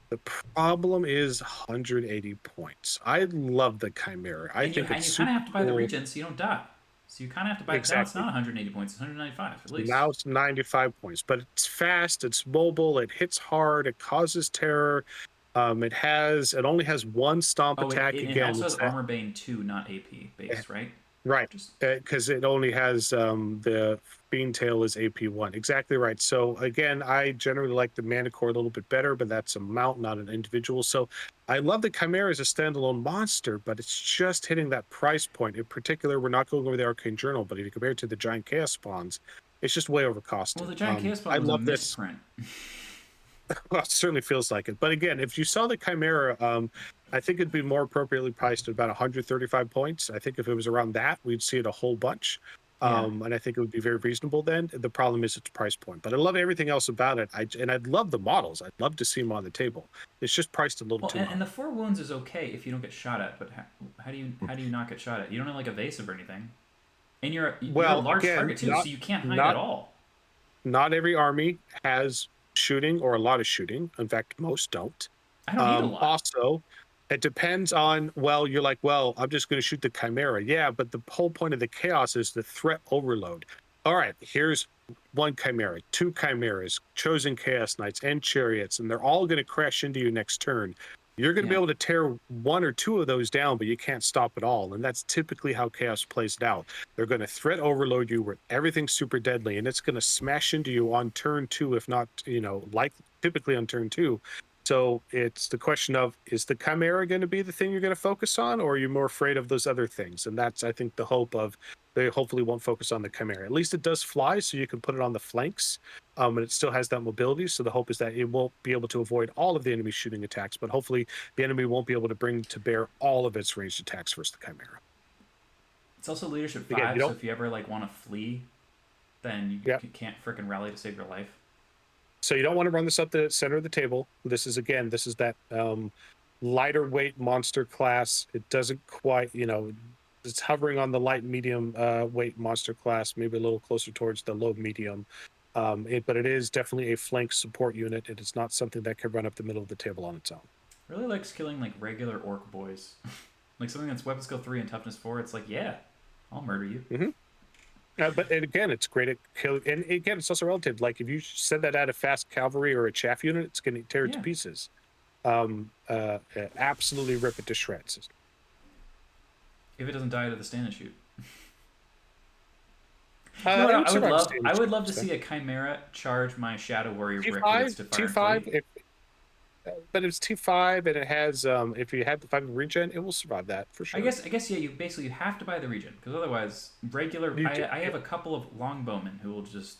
Speaker 1: The problem is 180 points. I love the Chimera. I
Speaker 2: And you
Speaker 1: think
Speaker 2: and
Speaker 1: it's
Speaker 2: you kind of
Speaker 1: super
Speaker 2: have to buy the
Speaker 1: cool.
Speaker 2: regen so you don't die. So you kind of have to buy. Now it's not
Speaker 1: Exactly.
Speaker 2: 180 points. It's 195 at least.
Speaker 1: Now it's 95 points, but it's fast, it's mobile, it hits hard, it causes terror. It only has one stomp
Speaker 2: Oh,
Speaker 1: attack.
Speaker 2: it
Speaker 1: Again,
Speaker 2: also has
Speaker 1: it's that
Speaker 2: armor bane 2, not AP based, right?
Speaker 1: right,
Speaker 2: Just
Speaker 1: because it only has the Fiend Tail is AP1. Exactly right. So again, I generally like the Mana Core a little bit better, but that's a mount, not an individual. So I love the Chimera as a standalone monster, but it's just hitting that price point. In particular, we're not going over the Arcane Journal, but if you compare it to the Giant Chaos Spawns, it's just way
Speaker 2: well,
Speaker 1: overcosted.
Speaker 2: the giant chaos
Speaker 1: I
Speaker 2: spawn was a
Speaker 1: love this.
Speaker 2: misprint.
Speaker 1: Well, it certainly feels like it. But again, if you saw the Chimera, I think it'd be more appropriately priced at about 135 points. I think if it was around that, we'd see it a whole bunch.
Speaker 2: Yeah.
Speaker 1: And I think it would be very reasonable then. The problem is its price point. But I love everything else about it. I'd love the models. I'd love to see them on the table. It's just priced a little
Speaker 2: Well,
Speaker 1: too
Speaker 2: and
Speaker 1: high.
Speaker 2: the 4 wounds is okay if you don't get shot at, but how do you not get shot at? You don't have like evasive or anything, and you're a
Speaker 1: Well,
Speaker 2: large
Speaker 1: again,
Speaker 2: target too, so you can't hide at
Speaker 1: not
Speaker 2: all.
Speaker 1: not every army has shooting or a lot of shooting. In fact, most don't.
Speaker 2: I don't need a lot.
Speaker 1: Also, it depends on, well, you're like, well, I'm just going to shoot the Chimera. Yeah, but the whole point of the chaos is the threat overload. All right, here's one Chimera, two Chimeras, chosen Chaos Knights, and Chariots, and they're all going to crash into you next turn. You're going to be
Speaker 2: Yeah.
Speaker 1: able to tear one or two of those down, but you can't stop it all. And that's typically how Chaos plays it out. They're going to threat overload you with everything's super deadly, and it's going to smash into you on turn two, if not, like typically on turn two. So it's the question of, is the Chimera going to be the thing you're going to focus on, or are you more afraid of those other things? And that's, I think, the hope of they hopefully won't focus on the Chimera. At least it does fly, so you can put it on the flanks, and it still has that mobility. So the hope is that it won't be able to avoid all of the enemy shooting attacks, but hopefully the enemy won't be able to bring to bear all of its ranged attacks versus the Chimera.
Speaker 2: It's also leadership
Speaker 1: Again, you
Speaker 2: 5, so
Speaker 1: don't,
Speaker 2: if you ever like want to flee, then
Speaker 1: yeah.
Speaker 2: you can't fricking rally to save your life.
Speaker 1: So you don't want to run this up the center of the table. This is that lighter weight monster class. It doesn't quite, it's hovering on the light medium weight monster class, maybe a little closer towards the low medium. But it is definitely a flank support unit. It is not something that can run up the middle of the table on its own.
Speaker 2: Really likes killing like regular orc boys, like something that's weapon skill 3 and toughness 4. It's like, yeah, I'll murder you.
Speaker 1: Mm-hmm. But and again, it's great at killing. And again, it's also relative. Like if you send that out of fast cavalry or a chaff unit, it's going to tear it to
Speaker 2: Yeah.
Speaker 1: pieces. Absolutely rip it to shreds.
Speaker 2: If it doesn't die to the stand and shoot. You know
Speaker 1: It
Speaker 2: what?
Speaker 1: would
Speaker 2: I would
Speaker 1: survive
Speaker 2: love.
Speaker 1: standard
Speaker 2: I would love to
Speaker 1: shoot.
Speaker 2: see a chimera charge my shadow warrior
Speaker 1: T
Speaker 2: brick with its
Speaker 1: five,
Speaker 2: defiant
Speaker 1: T5.
Speaker 2: fleet.
Speaker 1: But it's T5, and it has if you have the 5 regen, it will survive that for
Speaker 2: I
Speaker 1: sure.
Speaker 2: guess. I guess. Yeah. You have to buy the region because otherwise, regular.
Speaker 1: You do,
Speaker 2: I have a couple of longbowmen who will just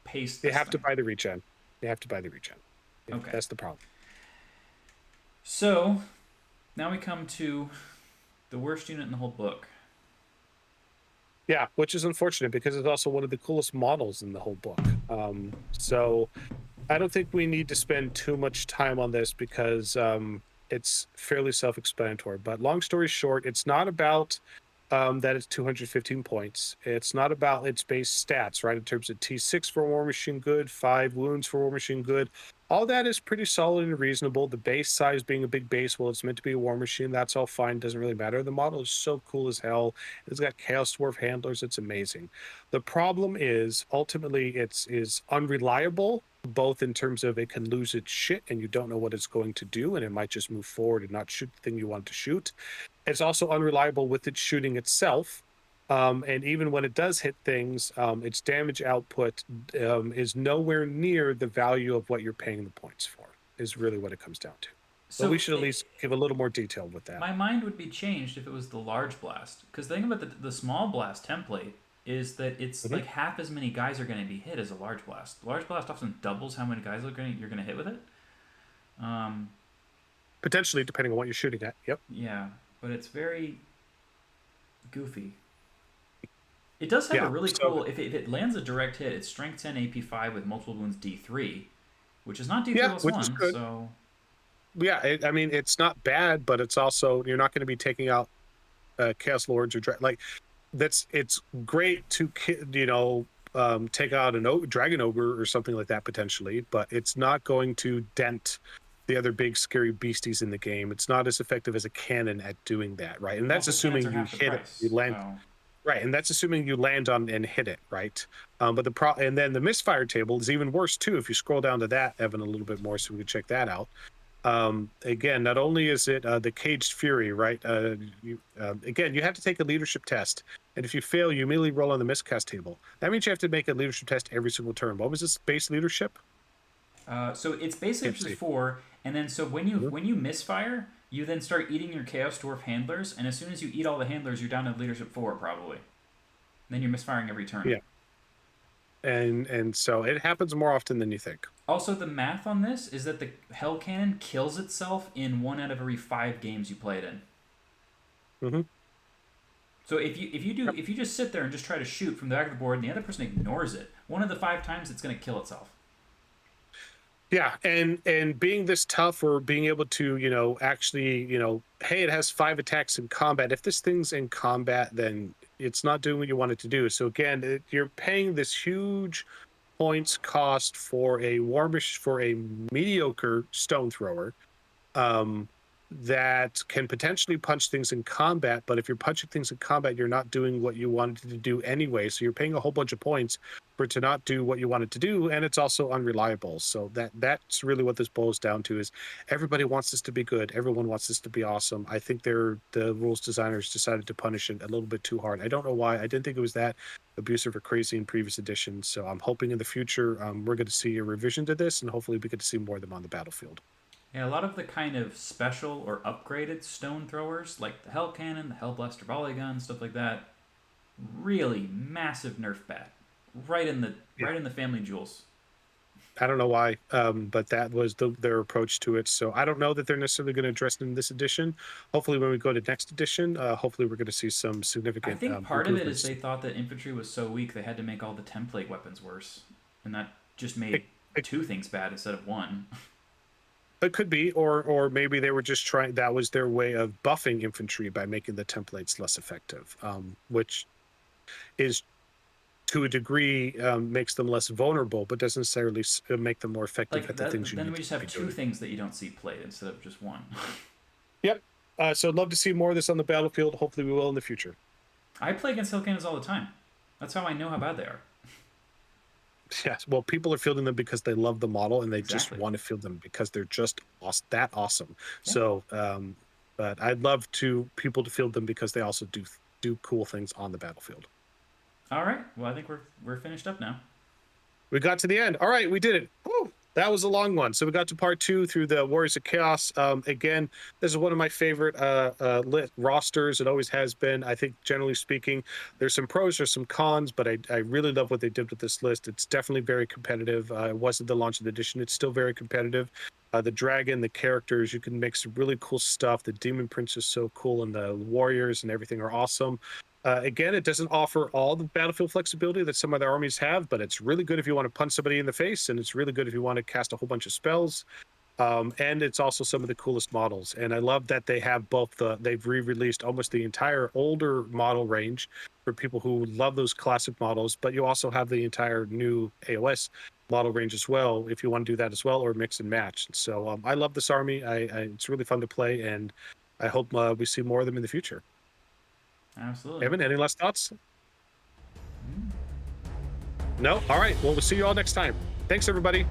Speaker 2: paste
Speaker 1: you
Speaker 2: this
Speaker 1: have to
Speaker 2: thing.
Speaker 1: buy the regen. You have to buy the regen. Yeah,
Speaker 2: Okay.
Speaker 1: that's the problem.
Speaker 2: So now we come to the worst unit in the whole book.
Speaker 1: Yeah, which is unfortunate because it's also one of the coolest models in the whole book. So I don't think we need to spend too much time on this because it's fairly self-explanatory. But long story short, it's not about that it's 215 points. It's not about its base stats, right? In terms of T6 for War Machine Good, 5 wounds for War Machine Good. All that is pretty solid and reasonable. The base size being a big base, well, it's meant to be a War Machine. That's all fine. Doesn't really matter. The model is so cool as hell. It's got Chaos Dwarf handlers. It's amazing. The problem is ultimately it's is unreliable, both in terms of it can lose its shit and you don't know what it's going to do, and it might just move forward and not shoot the thing you want to shoot. It's also unreliable with its shooting itself. And even when it does hit things, its damage output is nowhere near the value of what you're paying the points for, is really what it comes down to. But
Speaker 2: So
Speaker 1: we should at least give a little more detail with that.
Speaker 2: my mind would be changed if it was the large blast. Because the thing about the small blast template is that it's like half as many guys are going to be hit as a large blast. The large blast often doubles how many guys you're going to hit with it.
Speaker 1: Potentially, depending on what you're shooting at. Yep.
Speaker 2: Yeah, but it's very goofy. It does have a really cool. If it lands a direct hit, it's strength 10, AP 5 with multiple wounds D3, which is not D3
Speaker 1: yeah,
Speaker 2: plus
Speaker 1: which is
Speaker 2: 1.
Speaker 1: good.
Speaker 2: So
Speaker 1: Yeah, I mean, it's not bad, but it's also you're not going to be taking out chaos lords or like that's it's great to take out an dragon ogre or something like that potentially, but it's not going to dent the other big scary beasties in the game. It's not as effective as a cannon at doing that, right? And that's
Speaker 2: Also, cannons
Speaker 1: assuming
Speaker 2: are
Speaker 1: you
Speaker 2: half the
Speaker 1: hit it, you
Speaker 2: price,
Speaker 1: land
Speaker 2: so
Speaker 1: right, and that's assuming you land on and hit it, right? But and then the misfire table is even worse too. If you scroll down to that, Evan, a little bit more, so we can check that out. Again, not only is it the caged fury, right? Again, you have to take a leadership test, and if you fail, you immediately roll on the miscast table. That means you have to make a leadership test every single turn. What was this base leadership?
Speaker 2: so it's basically
Speaker 1: Can't
Speaker 2: just
Speaker 1: see.
Speaker 2: 4, and then so when you
Speaker 1: Mhm.
Speaker 2: when you misfire, you then start eating your Chaos Dwarf handlers, and as soon as you eat all the handlers, you're down to leadership 4 probably. And then you're misfiring every turn.
Speaker 1: Yeah, and so it happens more often than you think.
Speaker 2: Also, the math on this is that the Hell Cannon kills itself in 1 out of every 5 games you play it in.
Speaker 1: Hmm.
Speaker 2: So if you just sit there and just try to shoot from the back of the board and the other person ignores it, 1 of the 5 times it's going to kill itself.
Speaker 1: Yeah, and being this tough or being able to, actually, hey, it has 5 attacks in combat. If this thing's in combat, then it's not doing what you want it to do. So again, you're paying this huge points cost for a warmish for a mediocre stone thrower um, that can potentially punch things in combat. But if you're punching things in combat, you're not doing what you wanted to do anyway. So you're paying a whole bunch of points for it to not do what you wanted to do, and it's also unreliable. So that's really what this boils down to: is everybody wants this to be good, everyone wants this to be awesome. I think the rules designers decided to punish it a little bit too hard. I don't know why. I didn't think it was that abusive or crazy in previous editions. So I'm hoping in the future we're going to see a revision to this, and hopefully we get to see more of them on the battlefield.
Speaker 2: Yeah, a lot of the kind of special or upgraded stone throwers, like the Hell Cannon, the Hell Blaster volley gun, stuff like that, really massive nerf bat, right in the family jewels.
Speaker 1: I don't know why, but that was their approach to it. So I don't know that they're necessarily going to address it in this edition. Hopefully, when we go to next edition, hopefully we're going to see some
Speaker 2: I
Speaker 1: significant
Speaker 2: think part of it is
Speaker 1: improvements.
Speaker 2: they thought that infantry was so weak they had to make all the template weapons worse, and that just
Speaker 1: It,
Speaker 2: made
Speaker 1: it,
Speaker 2: 2 things bad instead of 1.
Speaker 1: it could be, or maybe they were just trying. That was their way of buffing infantry by making the templates less effective, which is to a degree makes them less vulnerable, but doesn't necessarily make them more effective
Speaker 2: Like
Speaker 1: at the things
Speaker 2: that,
Speaker 1: you
Speaker 2: then
Speaker 1: need
Speaker 2: we
Speaker 1: to
Speaker 2: just have
Speaker 1: be
Speaker 2: two
Speaker 1: doing.
Speaker 2: things that you don't see played instead of just 1.
Speaker 1: Yep. So I'd love to see more of this on the battlefield. Hopefully, we will in the future.
Speaker 2: I play against Hellcannons all the time. That's how I know how bad they are.
Speaker 1: Yes, well, people are fielding them because they love the model and they just
Speaker 2: Exactly.
Speaker 1: want to field them because they're just that awesome.
Speaker 2: Yeah.
Speaker 1: So, but I'd love to people to field them because they also do cool things on the battlefield.
Speaker 2: All right. Well, I think we're finished up now.
Speaker 1: We got to the end. All right, we did it. Woo! That was a long one. So we got to part 2 through the Warriors of Chaos. Again, this is one of my favorite lit rosters. It always has been. I think, generally speaking, there's some pros, there's some cons, but I really love what they did with this list. It's definitely very competitive. It wasn't the launch of the edition. It's still very competitive. The dragon, the characters, you can make some really cool stuff. The Demon Prince is so cool, and the warriors and everything are awesome. Again, it doesn't offer all the battlefield flexibility that some other armies have, but it's really good if you want to punch somebody in the face, and it's really good if you want to cast a whole bunch of spells. And it's also some of the coolest models. And I love that they have they've re-released almost the entire older model range for people who love those classic models, but you also have the entire new AOS model range as well, if you want to do that as well, or mix and match. So I love this army. It's really fun to play, and I hope we see more of them in the future.
Speaker 2: Absolutely.
Speaker 1: Evan, any last thoughts? No? All right. Well, we'll see you all next time. Thanks, everybody.